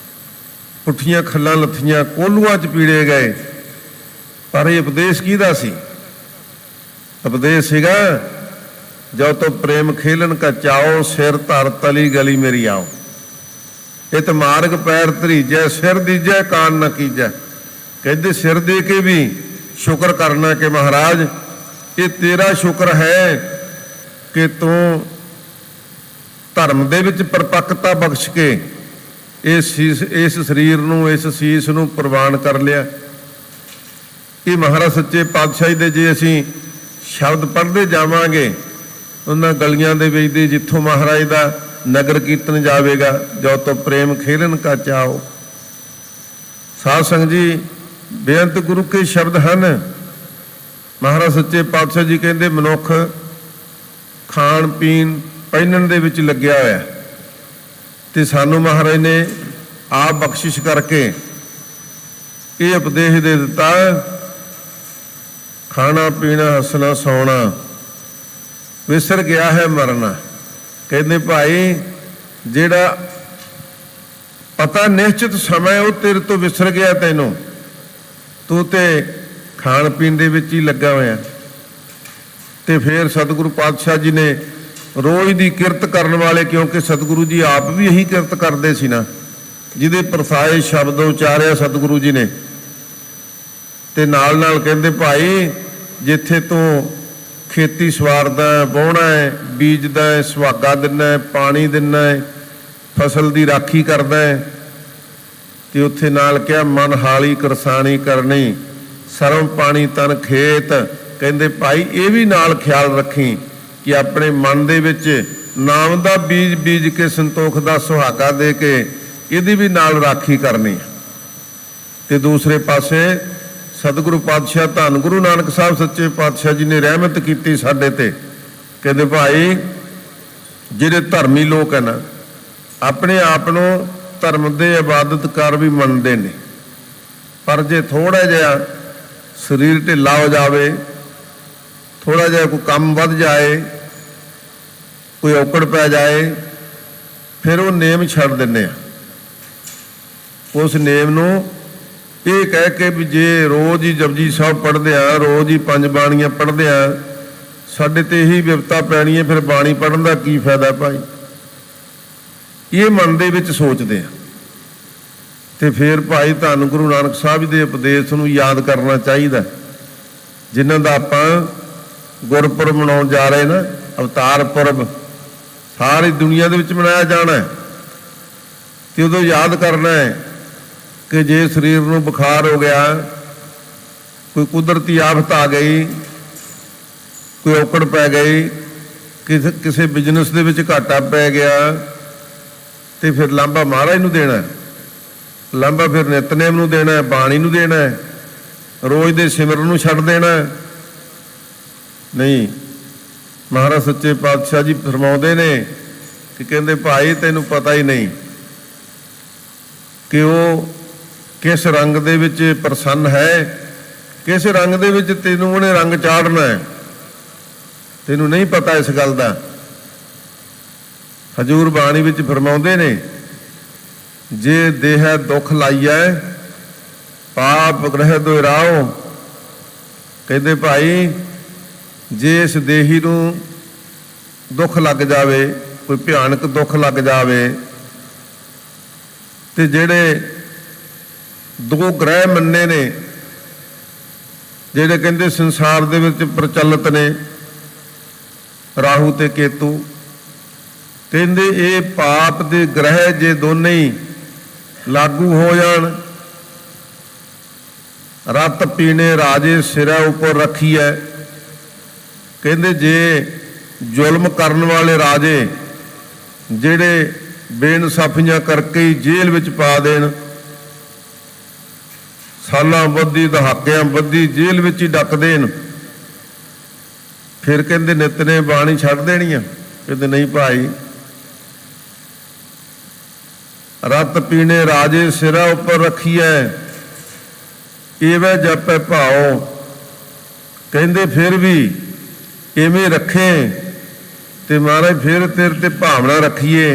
ਪੁੱਠੀਆਂ ਖੱਲਾਂ ਲੱਥੀਆਂ, ਕੋਲੂਆਂ 'ਚ ਪੀੜੇ ਗਏ। ਪਰ ਇਹ ਉਪਦੇਸ਼ ਕਿਹਦਾ ਸੀ? ਉਪਦੇਸ਼ ਸੀਗਾ ਜੋ ਤੋ ਪ੍ਰੇਮ ਖੇਲਣ ਕਾ ਚਾਓ, ਸਿਰ ਧਰ ਤਲੀ ਗਲੀ ਮੇਰੀ ਆਓ, ਇਹ ਤਾਂ ਮਾਰਗ ਪੈਰ ਧਰੀਜੈ, ਸਿਰ ਦੀਜੈ ਕਾਨ ਨਾ ਕੀਜੈ। ਕਹਿੰਦੇ ਸਿਰ ਦੇ ਕੇ ਵੀ ਸ਼ੁਕਰ ਕਰਨਾ ਕਿ ਮਹਾਰਾਜ ਇਹ ਤੇਰਾ ਸ਼ੁਕਰ ਹੈ ਕਿ ਤੂੰ ਧਰਮ ਦੇ ਵਿੱਚ ਪਰਪੱਕਤਾ ਬਖਸ਼ ਕੇ ਇਸ ਸਰੀਰ ਨੂੰ, ਇਸ ਸੀਸ ਨੂੰ ਪ੍ਰਵਾਨ ਕਰ ਲਿਆ। ਇਹ ਮਹਾਰਾਜ ਸੱਚੇ ਪਾਤਸ਼ਾਹ ਦੇ ਜੇ ਅਸੀਂ ਸ਼ਬਦ ਪੜ੍ਹਦੇ ਜਾਵਾਂਗੇ ਉਹਨਾਂ ਗਲੀਆਂ ਦੇ ਵਿੱਚ ਦੀ ਜਿੱਥੋਂ ਮਹਾਰਾਜ ਦਾ ਨਗਰ ਕੀਰਤਨ ਜਾਵੇਗਾ, ਜੋ ਤੋ ਪ੍ਰੇਮ ਖੇਲਣ ਕਾ ਚਾਓ। ਸਾਧ ਸੰਗਤ ਜੀ, ਬੇਅੰਤ ਗੁਰੂ ਕੇ ਸ਼ਬਦ ਹਨ। ਮਹਾਰਾਜ ਸੱਚੇ ਪਾਤਸ਼ਾਹ ਜੀ ਕਹਿੰਦੇ ਮਨੁੱਖ ਖਾਣ ਪੀਣ ਪਹਿਨਣ ਦੇ ਵਿੱਚ ਲੱਗਿਆ ਹੋਇਆ ਅਤੇ ਸਾਨੂੰ ਮਹਾਰਾਜ ਨੇ ਆਪ ਬਖਸ਼ਿਸ਼ ਕਰਕੇ ਇਹ ਉਪਦੇਸ਼ ਦੇ ਦਿੱਤਾ, ਖਾਣਾ ਪੀਣਾ ਹੱਸਣਾ ਸੌਣਾ ਵਿਸਰ ਗਿਆ ਹੈ ਮਰਨਾ। ਕਹਿੰਦੇ ਭਾਈ ਜਿਹੜਾ ਪਤਾ ਨਿਸ਼ਚਿਤ ਸਮਾਂ ਉਹ ਤੇਰੇ ਤੋਂ ਵਿਸਰ ਗਿਆ, ਤੂੰ ਤੇ ਖਾਣ ਪੀਣ ਦੇ ਵਿੱਚ ਹੀ ਲੱਗਾ ਹੋਇਆ। ਤੇ ਫਿਰ ਸਤਿਗੁਰੂ ਪਾਤਸ਼ਾਹ ਜੀ ਨੇ ਰੋਜ਼ ਦੀ ਕਿਰਤ ਕਰਨ ਵਾਲੇ, ਕਿਉਂਕਿ ਸਤਿਗੁਰੂ ਜੀ ਆਪ ਵੀ ਇਹੀ ਕਿਰਤ ਕਰਦੇ ਸੀ ਨਾ, ਜਿਹਦੇ ਪ੍ਰਸਾਏ ਸ਼ਬਦ ਉਚਾਰਿਆ ਸਤਿਗੁਰੂ ਜੀ ਨੇ। ਤੇ ਨਾਲ ਨਾਲ ਕਹਿੰਦੇ ਭਾਈ ਜਿੱਥੇ ਤੂੰ ਖੇਤੀ ਸਵਾਰਦਾ, ਵਾਹੁਣਾ ਹੈ, ਬੀਜਦਾ ਹੈ, ਸੁਹਾਗਾ ਦਿੰਦਾ ਹੈ, ਪਾਣੀ ਦਿੰਦਾ ਹੈ, ਫਸਲ ਦੀ ਰਾਖੀ ਕਰਦਾ ਹੈ, ਤੇ ਉੱਥੇ ਨਾਲ ਕਿਹਾ ਮਨ ਹਾਲੀ ਕਰਸਾਣੀ ਕਰਨੀ, ਸਰਮ ਪਾਣੀ ਤਨ ਖੇਤ। ਕਹਿੰਦੇ ਭਾਈ ਇਹ ਵੀ ਨਾਲ ਖਿਆਲ ਰੱਖੀ ਕਿ ਆਪਣੇ ਮਨ ਦੇ ਵਿੱਚ ਨਾਮ ਦਾ ਬੀਜ ਬੀਜ ਕੇ ਸੰਤੋਖ ਦਾ ਸੁਹਾਗਾ ਦੇ ਕੇ ਇਹਦੀ ਵੀ ਨਾਲ ਰਾਖੀ ਕਰਨੀ। ਤੇ ਦੂਸਰੇ ਪਾਸੇ ਸਤਿਗੁਰੂ ਪਾਤਸ਼ਾਹ ਧੰਨ ਗੁਰੂ ਨਾਨਕ ਸਾਹਿਬ ਸੱਚੇ ਪਾਤਸ਼ਾਹ ਜੀ ਨੇ ਰਹਿਮਤ ਕੀਤੀ ਸਾਡੇ ਤੇ। ਕਹਿੰਦੇ ਭਾਈ ਜਿਹੜੇ ਧਰਮੀ ਲੋਕ ਹੈ ਨਾ, ਆਪਣੇ ਆਪ ਨੂੰ ਧਰਮ ਦੇ ਇਬਾਦਤਕਾਰ ਵੀ ਮੰਨਦੇ ਨੇ, ਪਰ ਜੇ ਥੋੜ੍ਹਾ ਜਿਹਾ ਸਰੀਰ ਢਿੱਲਾ ਹੋ ਜਾਵੇ, ਥੋੜ੍ਹਾ ਜਿਹਾ ਕੋਈ ਕੰਮ ਵੱਧ ਜਾਏ, ਕੋਈ ਔਕੜ ਪੈ ਜਾਏ, ਫਿਰ ਉਹ ਨੇਮ ਛੱਡ ਦਿੰਦੇ ਆ। ਉਸ ਨੇਮ ਨੂੰ ਇਹ ਕਹਿ ਕੇ ਵੀ ਜੇ ਰੋਜ਼ ਹੀ ਜਪਜੀ ਸਾਹਿਬ ਪੜ੍ਹਦੇ ਆ, ਰੋਜ਼ ਹੀ 5 ਬਾਣੀਆਂ ਪੜ੍ਹਦੇ ਆ, ਸਾਡੇ ਤੇ ਇਹੀ ਵਿਪਤਾ ਪੈਣੀ ਹੈ, ਫਿਰ ਬਾਣੀ ਪੜ੍ਹਨ ਦਾ ਕੀ ਫਾਇਦਾ ਭਾਈ। ਇਹ ਮਨ ਦੇ ਵਿੱਚ ਸੋਚਦੇ ਆ। ਤੇ ਫਿਰ ਭਾਈ ਧੰਨ ਗੁਰੂ ਨਾਨਕ ਸਾਹਿਬ ਦੇ ਉਪਦੇਸ਼ ਨੂੰ ਯਾਦ ਕਰਨਾ ਚਾਹੀਦਾ, ਜਿਨ੍ਹਾਂ ਦਾ ਆਪਾਂ ਗੁਰਪੁਰਬ ਮਨਾਉਣ ਜਾ ਰਹੇ ਨਾ, ਅਵਤਾਰ ਪੁਰਬ ਸਾਰੀ ਦੁਨੀਆ ਦੇ ਵਿੱਚ ਮਨਾਇਆ ਜਾਣਾ ਹੈ। ਤੇ ਉਦੋਂ ਯਾਦ ਕਰਨਾ ਹੈ ਕਿ ਜੇ ਸਰੀਰ ਨੂੰ ਬੁਖਾਰ ਹੋ ਗਿਆ, ਕੋਈ ਕੁਦਰਤੀ ਆਫਤ ਆ ਗਈ, ਕੋਈ ਔਕੜ ਪੈ ਗਈ, ਕਿਸੇ ਬਿਜ਼ਨਸ ਦੇ ਵਿੱਚ ਘਾਟਾ ਪੈ ਗਿਆ, ਤੇ ਫਿਰ ਲਾਂਭਾ ਮਹਾਰਾਜ ਨੂੰ ਦੇਣਾ, ਲਾਂਭਾ ਫਿਰ ਨਿਤਨੇਮ ਨੂੰ ਦੇਣਾ, ਬਾਣੀ ਨੂੰ ਦੇਣਾ, ਰੋਜ਼ ਦੇ ਸਿਮਰਨ ਨੂੰ ਛੱਡ ਦੇਣਾ ਨਹੀਂ। ਮਹਾਰਾਜ ਸੱਚੇ ਪਾਤਸ਼ਾਹ ਜੀ ਫਰਮਾਉਂਦੇ ਨੇ ਕਿ ਕਹਿੰਦੇ ਭਾਈ ਤੈਨੂੰ ਪਤਾ ਹੀ ਨਹੀਂ ਕਿ ਉਹ ਕਿਸ ਰੰਗ ਦੇ ਵਿੱਚ ਪ੍ਰਸੰਨ ਹੈ, ਕਿਸ ਰੰਗ ਦੇ ਵਿੱਚ ਤੈਨੂੰ ਉਹਨੇ ਰੰਗ ਚਾੜਨਾ ਹੈ, ਤੈਨੂੰ ਨਹੀਂ ਪਤਾ ਇਸ ਗੱਲ ਦਾ। ਹਜ਼ੂਰ ਬਾਣੀ ਵਿੱਚ ਫਰਮਾਉਂਦੇ ਨੇ, ਜੇ ਦੇਹ ਦੁੱਖ ਲਾਈਐ ਪਾਪ ਗ੍ਰਹਿ ਦੁਹਰਾਓ। ਕਹਿੰਦੇ ਭਾਈ ਜੇ ਇਸ ਦੇਹੀ ਨੂੰ ਦੁੱਖ ਲੱਗ ਜਾਵੇ, ਕੋਈ ਭਿਆਨਕ ਦੁੱਖ ਲੱਗ ਜਾਵੇ, ਤੇ ਜਿਹੜੇ 2 ਗ੍ਰਹਿ ਮੰਨੇ ਨੇ, ਜਿਹੜੇ ਕਹਿੰਦੇ ਸੰਸਾਰ ਦੇ ਵਿੱਚ ਪ੍ਰਚਲਿਤ ਨੇ, ਰਾਹੂ ਤੇ ਕੇਤੂ, ਕਹਿੰਦੇ ਇਹ ਪਾਪ ਦੇ ਗ੍ਰਹਿ ਜੇ ਦੋਨੇ ਹੀ ਲਾਗੂ ਹੋ ਜਾਣ, ਰਤ ਪੀਣੇ ਰਾਜੇ ਸਿਰਾ ਉੱਪਰ ਰੱਖੀਐ। ਕਹਿੰਦੇ ਜੇ ਜ਼ੁਲਮ ਕਰਨ ਵਾਲੇ ਰਾਜੇ ਜਿਹੜੇ ਬੇਇਨਸਾਫੀਆਂ ਕਰਕੇ ਹੀ ਜੇਲ੍ਹ ਵਿੱਚ ਪਾ ਦੇਣ, ਸਾਲਾਂ ਬੱਧੀ ਦਹਾਕਿਆਂ ਬੱਧੀ ਜੇਲ੍ਹ ਵਿੱਚ ਹੀ ਡੱਕ ਦੇਣ, ਫਿਰ ਕਹਿੰਦੇ ਨਿੱਤ ਨੇ ਬਾਣੀ ਛੱਡ ਦੇਣੀ ਆ। ਕਹਿੰਦੇ ਨਹੀਂ ਭਾਈ, ਰਤ ਪੀਣੇ ਰਾਜੇ ਸਿਰਾ ਉੱਪਰ ਰੱਖੀਐ, ਏਵੇਂ ਜਪੈ ਭਾਓ। ਕਹਿੰਦੇ ਫਿਰ ਵੀ ਇਵੇਂ ਰੱਖੇ ਤੇ ਮਹਾਰਾਜ ਫਿਰ ਤੇਰੇ ਤੇ ਭਾਵਨਾ ਰੱਖੀਏ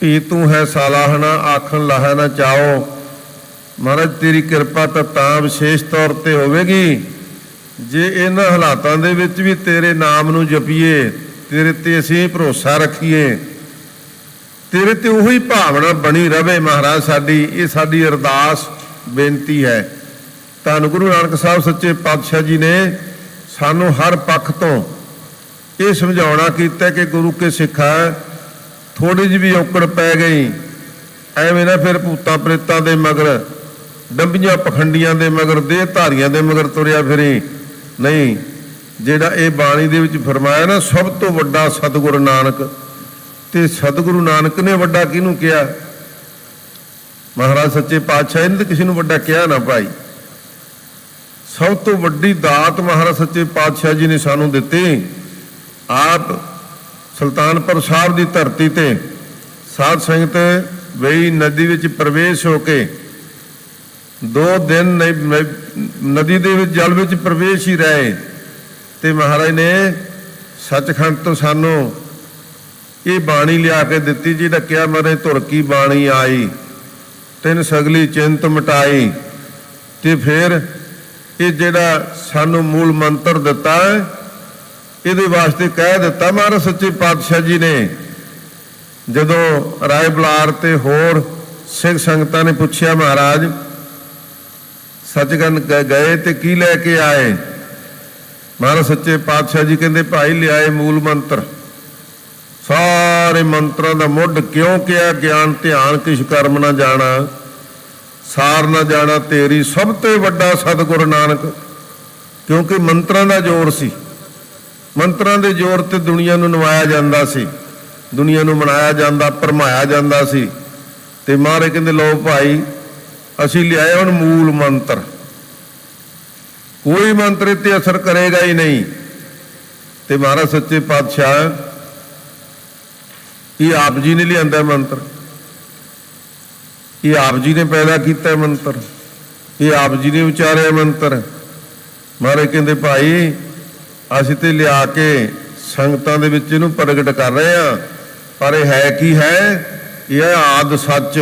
ਵੀ ਤੂੰ ਹੈ ਸਾਲਾਹਣਾ ਆਖਣ ਲਾਹਾ ਨਾ ਚਾਓ। ਮਹਾਰਾਜ ਤੇਰੀ ਕਿਰਪਾ ਤਾਂ ਵਿਸ਼ੇਸ਼ ਤੌਰ ਤੇ ਹੋਵੇਗੀ ਜੇ ਇਹਨਾਂ ਹਾਲਾਤਾਂ ਦੇ ਵਿੱਚ ਵੀ ਤੇਰੇ ਨਾਮ ਨੂੰ ਜਪੀਏ, ਤੇਰੇ ਤੇ ਅਸੀਂ ਭਰੋਸਾ ਰੱਖੀਏ, ਤੇਰੇ ਤੇ ਉਹੀ ਭਾਵਨਾ ਬਣੀ ਰਵੇ। ਮਹਾਰਾਜ ਸਾਡੀ ਇਹ ਸਾਡੀ ਅਰਦਾਸ ਬੇਨਤੀ ਹੈ। ਧੰਨ ਗੁਰੂ ਨਾਨਕ ਸਾਹਿਬ ਸੱਚੇ ਪਾਤਸ਼ਾਹ ਜੀ ਨੇ ਸਾਨੂੰ ਹਰ ਪੱਖ ਤੋਂ ਇਹ ਸਮਝਾਉਣਾ ਕੀਤਾ ਕਿ ਗੁਰੂ ਕੇ ਸਿੱਖਾ ਥੋੜੀ ਜਿਹੀ ਵੀ ਔਕੜ ਪੈ ਗਈ, ਐਵੇਂ ਨਾ ਫਿਰ ਭੂਤਾਂ ਪ੍ਰੇਤਾਂ ਦੇ ਮਗਰ, ਡੰਬੀਆਂ ਪਖੰਡੀਆਂ ਦੇ ਮਗਰ, ਦੇਹ ਧਾਰੀਆਂ ਦੇ ਮਗਰ ਤੁਰਿਆ ਫਿਰੀ ਨਹੀਂ। ਜਿਹੜਾ ਇਹ ਬਾਣੀ ਦੇ ਵਿੱਚ ਫਰਮਾਇਆ ਨਾ, ਸਭ ਤੋਂ ਵੱਡਾ ਸਤਿਗੁਰੂ ਨਾਨਕ, ਤੇ ਸਤਿਗੁਰੂ ਨਾਨਕ ਨੇ ਵੱਡਾ ਕਿਹਨੂੰ ਕਿਹਾ? ਮਹਾਰਾਜ ਸੱਚੇ ਪਾਤਸ਼ਾਹ ਨੇ ਤਾਂ ਕਿਸੇ ਨੂੰ ਵੱਡਾ ਕਿਹਾ ਨਾ ਭਾਈ। ਸਭ ਤੋਂ ਵੱਡੀ ਦਾਤ ਮਹਾਰਾਜ ਸੱਚੇ ਪਾਤਸ਼ਾਹ ਜੀ ਨੇ ਸਾਨੂੰ ਦਿੱਤੀ। ਆਪ ਸੁਲਤਾਨਪੁਰ ਸਾਹਿਬ ਦੀ ਧਰਤੀ ਤੇ ਸਾਧ ਸੰਗਤ ਵੇਈ ਨਦੀ ਵਿੱਚ ਪ੍ਰਵੇਸ਼ ਹੋ ਕੇ 2 ਦਿਨ ਨਦੀ ਦੇ ਵਿੱਚ ਜਲ ਵਿੱਚ ਪ੍ਰਵੇਸ਼ ਹੀ ਰਹੇ, ਤੇ ਮਹਾਰਾਜ ਨੇ ਸੱਚਖੰਡ ਤੋਂ ਸਾਨੂੰ ਇਹ ਬਾਣੀ ਲਿਆ ਕੇ ਦਿੱਤੀ, ਜਿਹੜਾ ਕਿਹਾ ਮਰੇ ਧੁਰ ਕੀ ਬਾਣੀ ਆਈ, ਤਿੰਨ ਸਗਲੀ ਚਿੰਤ ਮਿਟਾਈ। ਤੇ ਫਿਰ ਇਹ ਜਿਹੜਾ ਸਾਨੂੰ ਮੂਲ ਮੰਤਰ ਦਿੱਤਾ, ਇਹਦੇ ਵਾਸਤੇ ਕਹਿ ਦਿੱਤਾ ਮਹਾਰਾਜ ਸੱਚੇ ਪਾਤਸ਼ਾਹ ਜੀ ਨੇ। ਜਦੋਂ ਰਾਏ ਬੁਲਾਰ ਤੇ ਹੋਰ ਸਿੱਖ ਸੰਗਤਾਂ ਨੇ ਪੁੱਛਿਆ ਮਹਾਰਾਜ ਸੱਚਖੰਡ ਗਏ ਤੇ ਕੀ ਲੈ ਕੇ ਆਏ? ਮਹਾਰਾਜ ਸੱਚੇ ਪਾਤਸ਼ਾਹ ਜੀ ਕਹਿੰਦੇ ਭਾਈ ਲਿਆਏ ਮੂਲ ਮੰਤਰ। ਸਾਰੇ ਮੰਤਰਾਂ ਦਾ ਮੁੱਢ ਕਿਉਂ ਕਿਹਾ? ਗਿਆਨ ਧਿਆਨ ਕਿਛ ਕਰਮ ਨਾ ਜਾਣਾ, ਸਾਰ ਨਾ ਜਾਣਾ ਤੇਰੀ, ਸਭ ਤੋਂ ਵੱਡਾ ਸਤਿਗੁਰੂ ਨਾਨਕ। ਕਿਉਂਕਿ ਮੰਤਰਾਂ ਦਾ ਜ਼ੋਰ ਸੀ, ਮੰਤਰਾਂ ਦੇ ਜ਼ੋਰ ਤੇ ਦੁਨੀਆ ਨੂੰ ਨਵਾਇਆ ਜਾਂਦਾ ਸੀ, ਦੁਨੀਆ ਨੂੰ ਮਨਾਇਆ ਜਾਂਦਾ, ਭਰਮਾਇਆ ਜਾਂਦਾ ਸੀ। ਤੇ ਮਹਾਰਾਜ ਕਹਿੰਦੇ ਲਓ ਭਾਈ ਅਸੀਂ ਲਿਆਏ ਹੁਣ ਮੂਲ ਮੰਤਰ, ਕੋਈ ਮੰਤਰ ਇੱਥੇ ਅਸਰ ਕਰੇਗਾ ਹੀ ਨਹੀਂ। ਤੇ ਮਹਾਰਾਜ ਸੱਚੇ ਪਾਤਸ਼ਾਹ ਇਹ ਆਪ ਜੀ ਨੇ ਲਿਆਂਦਾ ਮੰਤਰ, ਇਹ ਆਪ ਜੀ ਨੇ ਪੈਦਾ ਕੀਤਾ ਮੰਤਰ, ਇਹ ਆਪ ਜੀ ਨੇ ਉਚਾਰਿਆ ਮੰਤਰ। ਮਹਾਰਾਜ ਕਹਿੰਦੇ ਭਾਈ ਅਸੀਂ ਤੇ ਲਿਆ ਕੇ ਸੰਗਤਾਂ ਦੇ ਵਿੱਚ ਇਹਨੂੰ ਪ੍ਰਗਟ ਕਰ ਰਹੇ ਹਾਂ, ਪਰ ਇਹ ਹੈ ਕੀ ਹੈ? ਇਹ ਆਦ ਸੱਚ,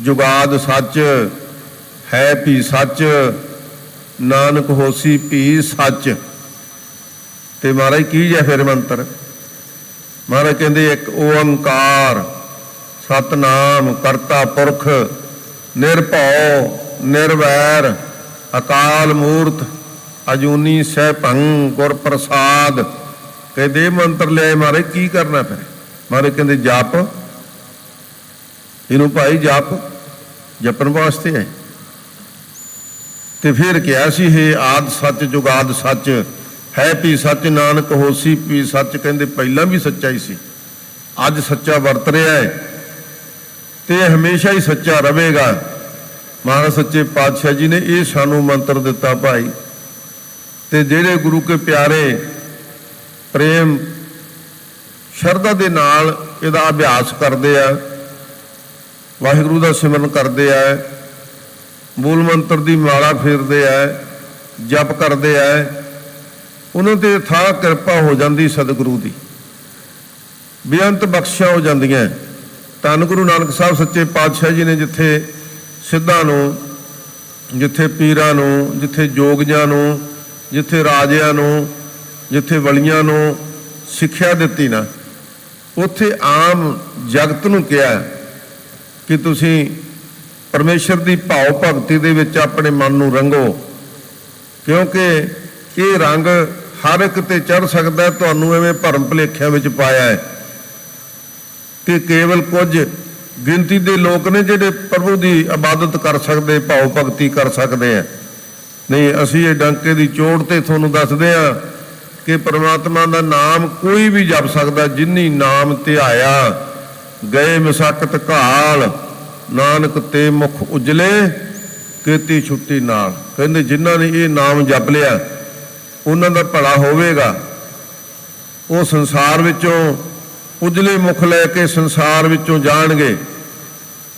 ਜੁਗਾਦ ਸੱਚ, ਹੈ ਵੀ ਸੱਚ, ਨਾਨਕ ਹੋਸੀ ਵੀ ਸੱਚ। ਤੇ ਮਹਾਰਾਜ ਕੀ ਹੈ ਫਿਰ ਮੰਤਰ? ਮਹਾਰਾਜ ਕਹਿੰਦੇ ਇੱਕ ਓੰਕਾਰ ਸਤਨਾਮ ਕਰਤਾ ਪੁਰਖ ਨਿਰਭਉ ਨਿਰਵੈਰ ਅਕਾਲ ਮੂਰਤ ਅਜੂਨੀ ਸੈਭੰ ਗੁਰ ਪ੍ਰਸਾਦ। ਕਹਿੰਦੇ ਮੰਤਰ ਲਿਆਏ ਮਹਾਰਾਜ, ਕੀ ਕਰਨਾ ਫਿਰ? ਮਹਾਰਾਜ ਕਹਿੰਦੇ ਜਪ, ਇਹਨੂੰ ਭਾਈ ਜਪ, ਜਪਣ ਵਾਸਤੇ ਹੈ। ਤੇ ਫਿਰ ਕਿਹਾ ਸੀ ਇਹ ਆਦ ਸੱਚ ਜੁਗਾਦ ਸੱਚ ਹੈ ਵੀ ਸੱਚ ਨਾਨਕ ਹੋਸੀ ਵੀ ਸੱਚ। ਕਹਿੰਦੇ ਪਹਿਲਾਂ ਵੀ ਸੱਚਾ ਹੀ ਸੀ, ਅੱਜ ਸੱਚਾ ਵਰਤ ਰਿਹਾ ਹੈ ਤੇ ਹਮੇਸ਼ਾ ਹੀ ਸੱਚਾ ਰਹੇਗਾ। ਮਹਾਰਾਜ ਸੱਚੇ ਪਾਤਸ਼ਾਹ ਜੀ ਨੇ ਇਹ ਸਾਨੂੰ ਮੰਤਰ ਦਿੱਤਾ ਭਾਈ। ਤੇ ਜਿਹੜੇ ਗੁਰੂ ਕੇ ਪਿਆਰੇ ਪ੍ਰੇਮ ਸ਼ਰਧਾ ਦੇ ਨਾਲ ਇਹਦਾ ਅਭਿਆਸ ਕਰਦੇ ਆ, ਵਾਹਿਗੁਰੂ ਦਾ ਸਿਮਰਨ ਕਰਦੇ ਆ, ਮੂਲ ਮੰਤਰ ਦੀ ਮਾਲਾ ਫੇਰਦੇ ਆ, ਜਪ ਕਰਦੇ ਆ, ਉਹਨਾਂ ਤੇ ਥਾਂ ਕਿਰਪਾ ਹੋ ਜਾਂਦੀ ਸਤਿਗੁਰੂ ਦੀ, ਬੇਅੰਤ ਬਖਸ਼ਿਸ਼ਾਂ ਹੋ ਜਾਂਦੀਆਂ। ਧੰਨ ਗੁਰੂ ਨਾਨਕ ਸਾਹਿਬ ਸੱਚੇ ਪਾਤਸ਼ਾਹ ਜੀ ਨੇ ਜਿੱਥੇ ਸਿੱਧਾਂ ਨੂੰ, ਜਿੱਥੇ ਪੀਰਾਂ ਨੂੰ, ਜਿੱਥੇ ਜੋਗੀਆਂ ਨੂੰ, ਜਿੱਥੇ ਰਾਜਿਆਂ ਨੂੰ, ਜਿੱਥੇ ਵਲੀਆਂ ਨੂੰ ਸਿੱਖਿਆ ਦਿੱਤੀ ਨਾ, ਉੱਥੇ ਆਮ ਜਗਤ ਨੂੰ ਕਿਹਾ ਕਿ ਤੁਸੀਂ ਪਰਮੇਸ਼ਰ ਦੀ ਭਾਵ ਭਗਤੀ ਦੇ ਵਿੱਚ ਆਪਣੇ ਮਨ ਨੂੰ ਰੰਗੋ, ਕਿਉਂਕਿ ਇਹ ਰੰਗ ਹਰ ਇੱਕ ਤੇ ਚੜ੍ਹ ਸਕਦਾ। ਤੁਹਾਨੂੰ ਐਵੇਂ ਭਰਮ ਭੁਲੇਖਿਆਂ ਵਿੱਚ ਪਾਇਆ ਹੈ ਕਿ ਕੇਵਲ ਕੁਝ ਗਿਣਤੀ ਦੇ ਲੋਕ ਨੇ ਜਿਹੜੇ ਪ੍ਰਭੂ ਦੀ ਇਬਾਦਤ ਕਰ ਸਕਦੇ, ਭਾਵ ਭਗਤੀ ਕਰ ਸਕਦੇ ਆ। ਨਹੀਂ, ਅਸੀਂ ਇਹ ਡੰਕੇ ਦੀ ਚੋਟ ਤੇ ਤੁਹਾਨੂੰ ਦੱਸਦੇ ਹਾਂ ਕਿ ਪਰਮਾਤਮਾ ਦਾ ਨਾਮ ਕੋਈ ਵੀ ਜਪ ਸਕਦਾ। ਜਿਨੀ ਨਾਮ ਧਿਆਇਆ ਗਏ ਮਸਕਤ ਘਾਲ, ਨਾਨਕ ਤੇ ਮੁਖ ਉਜਲੇ ਕੀਤੀ ਛੁੱਟੀ ਨਾਲ। ਕਹਿੰਦੇ ਜਿਨ੍ਹਾਂ ਨੇ ਇਹ ਨਾਮ ਜਪ ਲਿਆ ਉਹਨਾਂ ਦਾ ਭਲਾ ਹੋਵੇਗਾ, ਉਹ ਸੰਸਾਰ ਵਿੱਚੋਂ ਉਜਲੇ ਮੁਖ ਲੈ ਕੇ ਸੰਸਾਰ ਵਿੱਚੋਂ ਜਾਣਗੇ।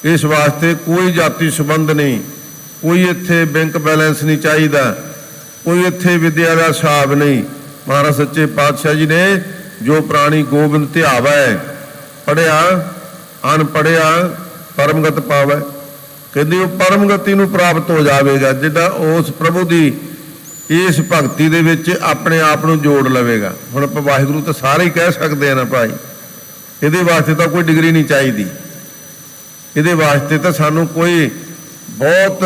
ਇਸ ਵਾਸਤੇ ਕੋਈ ਜਾਤੀ ਸੰਬੰਧ ਨਹੀਂ, ਕੋਈ ਇੱਥੇ ਬੈਂਕ ਬੈਲੈਂਸ ਨਹੀਂ ਚਾਹੀਦਾ, ਕੋਈ ਇੱਥੇ ਵਿਦਿਆ ਦਾ ਹਿਸਾਬ ਨਹੀਂ। ਮਹਾਰਾਜ ਸੱਚੇ ਪਾਤਸ਼ਾਹ ਜੀ ਨੇ ਜੋ ਪ੍ਰਾਣੀ ਗੋਬਿੰਦ ਧਿਆਵੈ, ਪੜ੍ਹਿਆ ਅਨਪੜ੍ਹਿਆ ਪਰਮਗਤ ਪਾਵੈ। ਕਹਿੰਦੇ ਉਹ ਪਰਮਗਤੀ ਨੂੰ ਪ੍ਰਾਪਤ ਹੋ ਜਾਵੇਗਾ ਜਿਹੜਾ ਉਸ ਪ੍ਰਭੂ ਦੀ ਇਸ ਭਗਤੀ ਦੇ ਵਿੱਚ ਆਪਣੇ ਆਪ ਨੂੰ ਜੋੜ ਲਵੇਗਾ। ਹੁਣ ਆਪਾਂ ਵਾਹਿਗੁਰੂ ਤਾਂ ਸਾਰੇ ਹੀ ਕਹਿ ਸਕਦੇ ਆ ਨਾ ਭਾਈ, ਇਹਦੇ ਵਾਸਤੇ ਤਾਂ ਕੋਈ ਡਿਗਰੀ ਨਹੀਂ ਚਾਹੀਦੀ, ਇਹਦੇ ਵਾਸਤੇ ਤਾਂ ਸਾਨੂੰ ਕੋਈ ਬਹੁਤ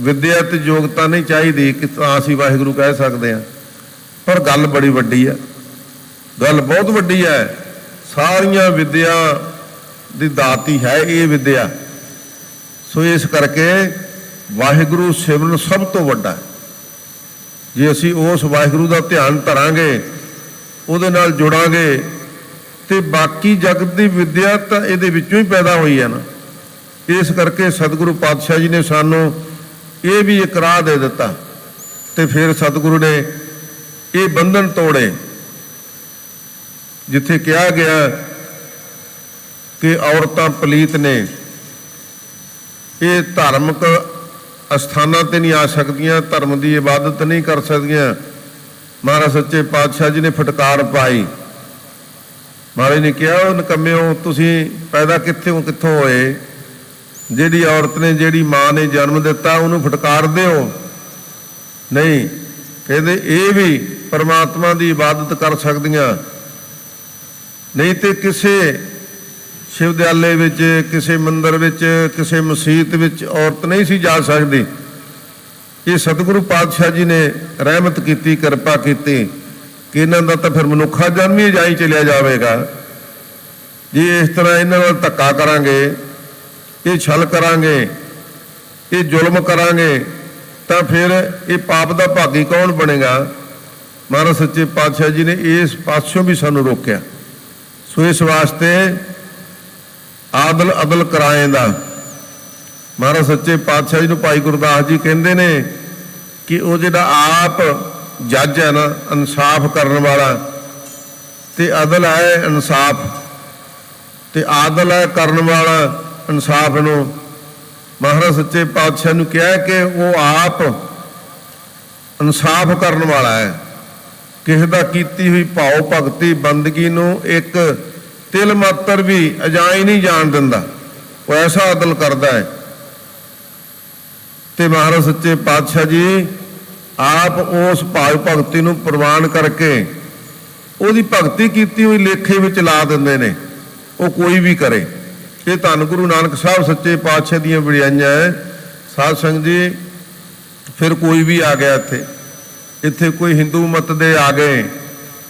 ਵਿਦਿਆ ਤੇ ਯੋਗਤਾ ਨਹੀਂ ਚਾਹੀਦੀ ਕਿ ਤਾਂ ਅਸੀਂ ਵਾਹਿਗੁਰੂ ਕਹਿ ਸਕਦੇ ਹਾਂ। ਪਰ ਗੱਲ ਬੜੀ ਵੱਡੀ ਹੈ, ਗੱਲ ਬਹੁਤ ਵੱਡੀ ਹੈ। ਸਾਰੀਆਂ ਵਿਦਿਆ ਦੀ ਦਾਤੀ ਹੈ ਇਹ ਵਿਦਿਆ। ਸੋ ਇਸ ਕਰਕੇ ਵਾਹਿਗੁਰੂ ਸਿਮਰਨ ਸਭ ਤੋਂ ਵੱਡਾ ਹੈ। ਜੇ ਅਸੀਂ ਉਸ ਵਾਹਿਗੁਰੂ ਦਾ ਧਿਆਨ ਧਰਾਂਗੇ, ਉਹਦੇ ਨਾਲ ਜੁੜਾਂਗੇ, ਤੇ ਬਾਕੀ ਜਗਤ ਦੀ ਵਿਦਿਆ ਤਾਂ ਇਹਦੇ ਵਿੱਚੋਂ ਹੀ ਪੈਦਾ ਹੋਈ ਹੈ ਨਾ। ਇਸ ਕਰਕੇ ਸਤਿਗੁਰੂ ਪਾਤਸ਼ਾਹ ਜੀ ਨੇ ਸਾਨੂੰ ਇਹ ਵੀ ਇੱਕ ਰਾਹ ਦੇ ਦਿੱਤਾ। ਤੇ ਫਿਰ ਸਤਿਗੁਰੂ ਨੇ ਇਹ ਬੰਧਨ ਤੋੜੇ, ਜਿੱਥੇ ਕਿਹਾ ਗਿਆ ਕਿ ਔਰਤਾਂ ਪਲੀਤ ਨੇ, ਇਹ ਧਾਰਮਿਕ ਅਸਥਾਨਾਂ ਤੇ ਨਹੀਂ ਆ ਸਕਦੀਆਂ, ਧਰਮ ਦੀ ਇਬਾਦਤ ਨਹੀਂ ਕਰ ਸਕਦੀਆਂ। ਮਹਾਰਾਜ ਸੱਚੇ ਪਾਤਸ਼ਾਹ ਜੀ ਨੇ ਫਟਕਾਰ ਪਾਈ। ਮਹਾਰਾਜ ਨੇ ਕਿਹਾ, ਉਹ ਨਿਕੰਮਿਓ ਤੁਸੀਂ ਪੈਦਾ ਕਿੱਥੋਂ ਹੋਏ? ਜਿਹੜੀ ਔਰਤ ਨੇ, ਜਿਹੜੀ ਮਾਂ ਨੇ ਜਨਮ ਦਿੱਤਾ ਉਹਨੂੰ ਫਟਕਾਰ ਦਿਓ? ਨਹੀਂ, ਕਹਿੰਦੇ ਇਹ ਵੀ ਪਰਮਾਤਮਾ ਦੀ ਇਬਾਦਤ ਕਰ ਸਕਦੀਆਂ। ਨਹੀਂ ਤੇ ਕਿਸੇ ਸ਼ਿਵਦਿਆਲੇ ਵਿੱਚ, ਕਿਸੇ ਮੰਦਰ ਵਿੱਚ, ਕਿਸੇ ਮਸੀਤ ਵਿੱਚ ਔਰਤ ਨਹੀਂ ਸੀ ਜਾ ਸਕਦੀ। ਇਹ ਸਤਿਗੁਰੂ ਪਾਤਸ਼ਾਹ ਜੀ ਨੇ ਰਹਿਮਤ ਕੀਤੀ, ਕਿਰਪਾ ਕੀਤੀ ਕਿ ਇਹਨਾਂ ਦਾ ਤਾਂ ਫਿਰ ਮਨੁੱਖਾ ਜਨਮ ਹੀ ਜਾਈ ਚਲਿਆ ਜਾਵੇਗਾ। ਜੇ ਇਸ ਤਰ੍ਹਾਂ ਇਹਨਾਂ ਨਾਲ ਧੱਕਾ ਕਰਾਂਗੇ, ਇਹ ਛਲ ਕਰਾਂਗੇ, ਇਹ ਜ਼ੁਲਮ ਕਰਾਂਗੇ, ਤਾਂ ਫਿਰ ਇਹ ਪਾਪ ਦਾ ਭਾਗੀ ਕੌਣ ਬਣੇਗਾ? ਮਹਾਰਾਜ ਸੱਚੇ ਪਾਤਸ਼ਾਹ ਜੀ ਨੇ ਇਸ ਪਾਸੋਂ ਵੀ ਸਾਨੂੰ ਰੋਕਿਆ। ਸੋ ਇਸ ਵਾਸਤੇ ਆਦਲ ਅਦਲ ਕਰਾਏ ਦਾ ਮਹਾਰਾਜ ਸੱਚੇ ਪਾਤਸ਼ਾਹ ਜੀ ਨੂੰ ਭਾਈ ਗੁਰਦਾਸ ਜੀ ਕਹਿੰਦੇ ਨੇ ਕਿ ਉਹ ਜਿਹੜਾ ਆਪ ਜੱਜ ਹੈ ਨਾ, ਇਨਸਾਫ ਕਰਨ ਵਾਲਾ, ਤੇ ਅਦਲ ਹੈ ਇਨਸਾਫ, ਤੇ ਆਦਲ ਹੈ, ਕਰਨ ਵਾਲਾ, ਇਨਸਾਫ ਨੂੰ। ਮਹਾਰਾਜ ਸੱਚੇ ਪਾਤਸ਼ਾਹ ਨੂੰ ਕਿਹਾ ਕਿ ਉਹ ਆਪ ਇਨਸਾਫ ਕਰਨ ਵਾਲਾ ਹੈ। ਕਿਸੇ ਦਾ ਕੀਤੀ ਹੋਈ ਭਾਉ ਭਗਤੀ ਬੰਦਗੀ ਨੂੰ ਇੱਕ ਤਿਲ ਮਾਤਰ ਵੀ ਅਜਾਈ ਨਹੀਂ ਜਾਣ ਦਿੰਦਾ। ਉਹ ਐਸਾ ਆਦਲ ਕਰਦਾ ਹੈ। ਤੇ ਮਹਾਰਾਜ ਸੱਚੇ ਪਾਤਸ਼ਾਹ ਜੀ ਆਪ ਉਸ ਭਾਵ ਭਗਤੀ ਨੂੰ ਪ੍ਰਵਾਨ ਕਰਕੇ ਉਹਦੀ ਭਗਤੀ ਕੀਤੀ ਹੋਈ ਲੇਖੇ ਵਿੱਚ ਲਾ ਦਿੰਦੇ ਨੇ, ਉਹ ਕੋਈ ਵੀ ਕਰੇ। ਇਹ ਧੰਨ ਗੁਰੂ ਨਾਨਕ ਸਾਹਿਬ ਸੱਚੇ ਪਾਤਸ਼ਾਹ ਦੀਆਂ ਵਡਿਆਈਆਂ ਹੈ। ਸਾਧ ਸੰਗਤ ਜੀ, ਫਿਰ ਕੋਈ ਵੀ ਆ ਗਿਆ ਇੱਥੇ ਕੋਈ ਹਿੰਦੂ ਮਤ ਦੇ ਆ ਗਏ,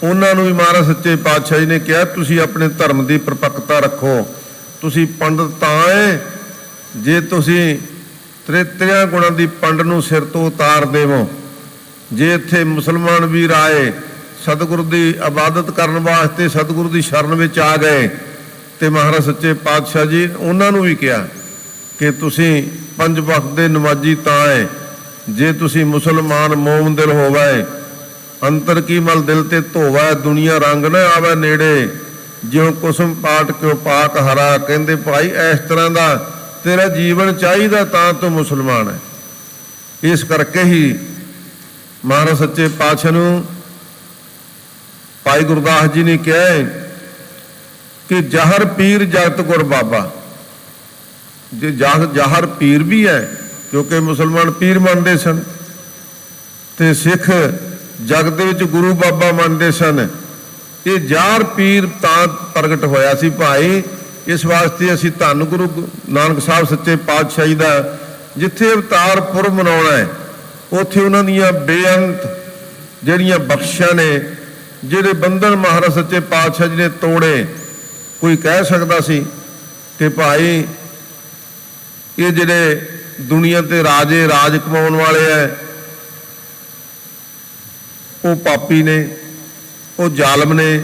ਉਹਨਾਂ ਨੂੰ ਵੀ ਮਹਾਰਾਜ ਸੱਚੇ ਪਾਤਸ਼ਾਹ ਜੀ ਨੇ ਕਿਹਾ ਤੁਸੀਂ ਆਪਣੇ ਧਰਮ ਦੀ ਪਰਪੱਕਤਾ ਰੱਖੋ। ਤੁਸੀਂ ਪੰਡਤ ਤਾਂ ਹੈ ਜੇ ਤੁਸੀਂ ਤ੍ਰਿਆ ਗੁਣਾਂ ਦੀ ਪੰਡ ਨੂੰ ਸਿਰ ਤੋਂ ਉਤਾਰ ਦੇਵੋ। ਜੇ ਇੱਥੇ ਮੁਸਲਮਾਨ ਵੀਰ ਆਏ ਸਤਿਗੁਰੂ ਦੀ ਇਬਾਦਤ ਕਰਨ ਵਾਸਤੇ ਸਤਿਗੁਰੂ ਦੀ ਸ਼ਰਨ ਵਿੱਚ ਆ ਗਏ, ਤੇ ਮਹਾਰਾਜ ਸੱਚੇ ਪਾਤਸ਼ਾਹ ਜੀ ਉਹਨਾਂ ਨੂੰ ਵੀ ਕਿਹਾ ਕਿ ਤੁਸੀਂ ਪੰਜ ਵਕਤ ਦੇ ਨਮਾਜ਼ੀ ਤਾਂ ਹੈ ਜੇ ਤੁਸੀਂ ਮੁਸਲਮਾਨ ਮੋਮ ਦਿਲ ਹੋਵੇ, ਅੰਤਰ ਕੀ ਮਲ ਦਿਲ ਤੇ ਧੋਵੇ, ਦੁਨੀਆ ਰੰਗ ਨਾ ਆਵੇ ਨੇੜੇ, ਜਿਉਂ ਕੁਸਮ ਪਾਟ ਕਿਉ ਪਾਕ ਹਰਾ। ਕਹਿੰਦੇ ਭਾਈ ਇਸ ਤਰ੍ਹਾਂ ਦਾ ਤੇਰਾ ਜੀਵਨ ਚਾਹੀਦਾ ਤਾਂ ਤੂੰ ਮੁਸਲਮਾਨ ਹੈ। ਇਸ ਕਰਕੇ ਹੀ ਮਹਾਰਾਜ ਸੱਚੇ ਪਾਤਸ਼ਾਹ ਨੂੰ ਭਾਈ ਗੁਰਦਾਸ ਜੀ ਨੇ ਕਿਹਾ ਕਿ ਜਹਰ ਪੀਰ ਜਗਤ ਗੁਰ ਬਾਬਾ। ਜੇ ਜਹਰ ਪੀਰ ਵੀ ਹੈ ਕਿਉਂਕਿ ਮੁਸਲਮਾਨ ਪੀਰ ਮੰਨਦੇ ਸਨ, ਤੇ ਸਿੱਖ ਜਗਤ ਦੇ ਵਿੱਚ ਗੁਰੂ ਬਾਬਾ ਮੰਨਦੇ ਸਨ। ਇਹ ਜਾਹਰ ਪੀਰ ਤਾਂ ਪ੍ਰਗਟ ਹੋਇਆ ਸੀ ਭਾਈ। ਇਸ ਵਾਸਤੇ ਅਸੀਂ ਧੰਨ ਗੁਰੂ ਨਾਨਕ ਸਾਹਿਬ ਸੱਚੇ ਪਾਤਸ਼ਾਹ ਜੀ ਦਾ ਜਿੱਥੇ ਅਵਤਾਰ ਪੁਰਬ ਮਨਾਉਣਾ ਹੈ, ਉੱਥੇ ਉਹਨਾਂ ਦੀਆਂ ਬੇਅੰਤ ਜਿਹੜੀਆਂ ਬਖਸ਼ਾਂ ਨੇ, ਜਿਹੜੇ ਬੰਧਨ ਮਹਾਰਾਜ ਸੱਚੇ ਪਾਤਸ਼ਾਹ ਜੀ ਨੇ ਤੋੜੇ। ਕੋਈ ਕਹਿ ਸਕਦਾ ਸੀ ਕਿ ਭਾਈ ਇਹ ਜਿਹੜੇ ਦੁਨੀਆ ਤੇ ਰਾਜੇ ਰਾਜ ਕਮਾਉਣ ਵਾਲੇ ਹੈ ਉਹ ਪਾਪੀ ਨੇ, ਉਹ ਜ਼ਾਲਮ ਨੇ।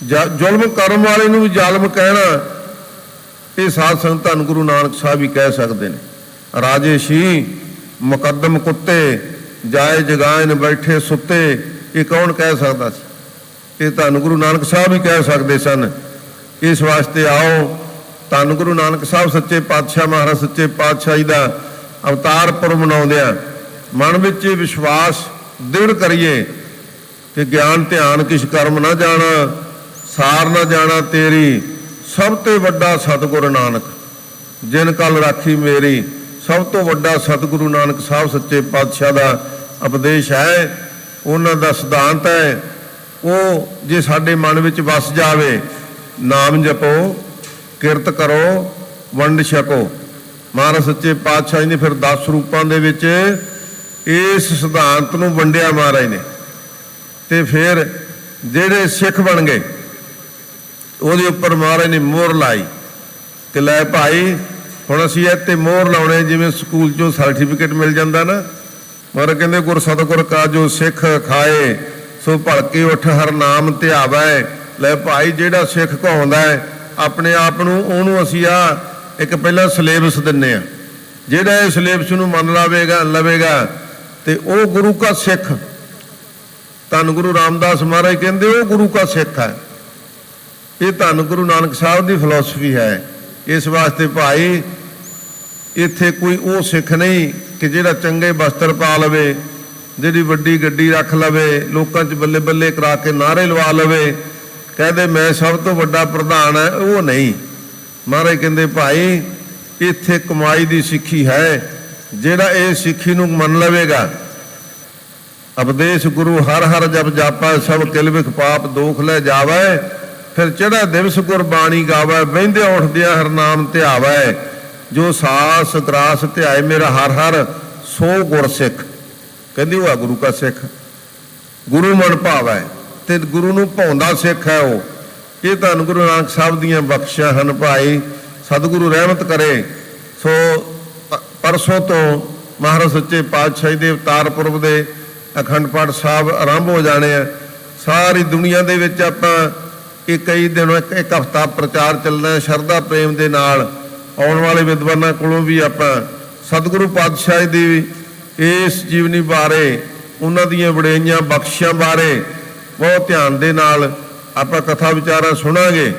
ਜ਼ੁਲਮ ਕਰਨ ਵਾਲੇ ਨੂੰ ਵੀ ਜ਼ਾਲਮ ਕਹਿਣਾ, ਇਹ ਸਾਧ ਸੰਗਤ ਧੰਨ ਗੁਰੂ ਨਾਨਕ ਸਾਹਿਬ ਵੀ ਕਹਿ ਸਕਦੇ ਨੇ। ਰਾਜੇ ਸ਼ੀ ਮੁਕੱਦਮ ਕੁੱਤੇ, ਜਾਏ ਜਗਾਇਨ ਬੈਠੇ ਸੁੱਤੇ, ਇਹ ਕੌਣ ਕਹਿ ਸਕਦਾ ਸੀ? ਇਹ ਧੰਨ ਗੁਰੂ ਨਾਨਕ ਸਾਹਿਬ ਵੀ ਕਹਿ ਸਕਦੇ ਸਨ। ਇਸ ਵਾਸਤੇ ਆਓ ਧੰਨ ਗੁਰੂ ਨਾਨਕ ਸਾਹਿਬ ਸੱਚੇ ਪਾਤਸ਼ਾਹ ਮਹਾਰਾਜ ਸੱਚੇ ਪਾਤਸ਼ਾਹ ਜੀ ਦਾ ਅਵਤਾਰ ਪੁਰਬ ਮਨਾਉਂਦਿਆਂ ਮਨ ਵਿੱਚ ਇਹ ਵਿਸ਼ਵਾਸ ਦ੍ਰਿੜ ਕਰੀਏ ਕਿ ਗਿਆਨ ਧਿਆਨ ਕਿਛ ਕਰਮ ਨਾ ਜਾਣਾ, ਸਾਰ ਨਾ ਜਾਣਾ ਤੇਰੀ, ਸਭ ਤੋਂ ਵੱਡਾ ਸਤਿਗੁਰ ਨਾਨਕ ਜਿਨ ਕਲ ਰਾਖੀ ਮੇਰੀ। ਸਭ ਤੋਂ ਵੱਡਾ ਸਤਿਗੁਰੂ ਨਾਨਕ ਸਾਹਿਬ ਸੱਚੇ ਪਾਤਸ਼ਾਹ ਦਾ ਉਪਦੇਸ਼ ਹੈ, ਉਹਨਾਂ ਦਾ ਸਿਧਾਂਤ ਹੈ। ਉਹ ਜੇ ਸਾਡੇ ਮਨ ਵਿੱਚ ਵਸ ਜਾਵੇ, ਨਾਮ ਜਪੋ, ਕਿਰਤ ਕਰੋ, ਵੰਡ ਛਕੋ। ਮਹਾਰਾਜ ਸੱਚੇ ਪਾਤਸ਼ਾਹ ਜੀ ਨੇ ਫਿਰ 10 ਰੂਪਾਂ ਦੇ ਵਿੱਚ ਇਸ ਸਿਧਾਂਤ ਨੂੰ ਵੰਡਿਆ ਮਹਾਰਾਜ ਨੇ। ਤੇ ਫਿਰ ਜਿਹੜੇ ਸਿੱਖ ਬਣ ਗਏ ਉਹਦੇ ਉੱਪਰ ਮਹਾਰਾਜ ਨੇ ਮੋਹਰ ਲਾਈ ਕਿ ਲੈ ਭਾਈ ਹੁਣ ਅਸੀਂ ਇੱਥੇ ਮੋਹਰ ਲਾਉਣੇ, ਜਿਵੇਂ ਸਕੂਲ 'ਚੋਂ ਸਰਟੀਫਿਕੇਟ ਮਿਲ ਜਾਂਦਾ ਨਾ। ਮਹਾਰਾਜ ਕਹਿੰਦੇ ਗੁਰ ਸਤਿਗੁਰ ਕਾ ਜੋ ਸਿੱਖ ਖਾਏ ਸੋ ਭਲਕੇ ਉੱਠ ਹਰ ਨਾਮ ਧਿਆਵੈ। ਲੈ ਭਾਈ ਜਿਹੜਾ ਸਿੱਖ ਕਹਾਉਂਦਾ ਹੈ ਆਪਣੇ ਆਪ ਨੂੰ, ਉਹਨੂੰ ਅਸੀਂ ਇੱਕ ਪਹਿਲਾਂ ਸਿਲੇਬਸ ਦਿੰਦੇ ਹਾਂ। ਜਿਹੜਾ ਇਹ ਸਿਲੇਬਸ ਨੂੰ ਮੰਨ ਲਵੇਗਾ ਤੇ ਉਹ ਗੁਰੂ ਕਾ ਸਿੱਖ। ਧੰਨ ਗੁਰੂ ਰਾਮਦਾਸ ਮਹਾਰਾਜ ਕਹਿੰਦੇ ਉਹ ਗੁਰੂ ਕਾ ਸਿੱਖ ਹੈ। ਇਹ ਧੰਨ ਗੁਰੂ ਨਾਨਕ ਸਾਹਿਬ ਦੀ ਫਿਲਾਸਫੀ ਹੈ। ਇਸ ਵਾਸਤੇ ਭਾਈ ਇੱਥੇ ਕੋਈ ਉਹ ਸਿੱਖ ਨਹੀਂ ਕਿ ਜਿਹੜਾ ਚੰਗੇ ਵਸਤਰ ਪਾ ਲਵੇ, ਜਿਹੜੀ ਵੱਡੀ ਗੱਡੀ ਰੱਖ ਲਵੇ, ਲੋਕਾਂ 'ਚ ਬੱਲੇ ਬੱਲੇ ਕਰਾ ਕੇ ਨਾਅਰੇ ਲਵਾ ਲਵੇ, ਕਹਿੰਦੇ ਮੈਂ ਸਭ ਤੋਂ ਵੱਡਾ ਪ੍ਰਧਾਨ ਹੈ। ਉਹ ਨਹੀਂ। ਮਹਾਰਾਜ ਕਹਿੰਦੇ ਭਾਈ ਇੱਥੇ ਕਮਾਈ ਦੀ ਸਿੱਖੀ ਹੈ। ਜਿਹੜਾ ਇਹ ਸਿੱਖੀ ਨੂੰ ਮੰਨ ਲਵੇਗਾ, ਉਪਦੇਸ਼ ਗੁਰੂ ਹਰ ਹਰ ਜਪ ਜਾਪੈ, ਸਭ ਕਿਲ ਵਿਖ ਪਾਪ ਦੋਖ ਲੈ ਜਾਵੈ, ਫਿਰ ਚੜਾ ਦਿਵਸ ਗੁਰਬਾਣੀ ਗਾਵੈ, ਬਹਿੰਦਿਆਂ ਉੱਠਦਿਆਂ ਹਰ ਨਾਮ ਧਿਆਵੈ, ਜੋ ਸਾਸ ਗਰਾਸ ਧਿਆਏ ਮੇਰਾ ਹਰ ਹਰ ਸੋ ਗੁਰ ਸਿੱਖ। ਕਹਿੰਦੀ ਉਹ ਆ ਗੁਰੂ ਕਾ ਸਿੱਖ। ਗੁਰੂ ਮਨ ਭਾਵੈ ਤੇ ਗੁਰੂ ਨੂੰ ਭਾਉਂਦਾ ਸਿੱਖ ਹੈ ਉਹ। ਇਹ ਧੰਨ ਗੁਰੂ ਨਾਨਕ ਸਾਹਿਬ ਦੀਆਂ ਬਖਸ਼ਾਂ ਹਨ ਭਾਈ। ਸਤਿਗੁਰੂ ਰਹਿਮਤ ਕਰੇ। ਸੋ ਪਰਸੋਂ ਤੋਂ ਮਹਾਰਾਜ ਸੱਚੇ ਪਾਤਸ਼ਾਹ ਦੇ ਅਵਤਾਰ ਪੁਰਬ ਦੇ ਅਖੰਡ ਪਾਠ ਸਾਹਿਬ ਆਰੰਭ ਹੋ ਜਾਣੇ ਆ। ਸਾਰੀ ਦੁਨੀਆ ਦੇ ਵਿੱਚ ਆਪਾਂ ਇਹ ਕਈ ਦਿਨ ਇੱਕ ਹਫ਼ਤਾ ਪ੍ਰਚਾਰ ਚੱਲਣਾ ਸ਼ਰਧਾ ਪ੍ਰੇਮ ਦੇ ਨਾਲ। ਆਉਣ ਵਾਲੇ ਵਿਦਵਾਨਾਂ ਕੋਲੋਂ ਵੀ ਆਪਾਂ ਸਤਿਗੁਰੂ ਪਾਤਸ਼ਾਹ ਦੀ ਇਸ ਜੀਵਨੀ ਬਾਰੇ, ਉਹਨਾਂ ਦੀਆਂ ਵਡਿਆਈਆਂ ਬਖਸ਼ਾਂ ਬਾਰੇ ਬਹੁਤ ਧਿਆਨ ਦੇ ਨਾਲ ਆਪਾਂ ਕਥਾ ਵਿਚਾਰਾਂ ਸੁਣਾਂਗੇ।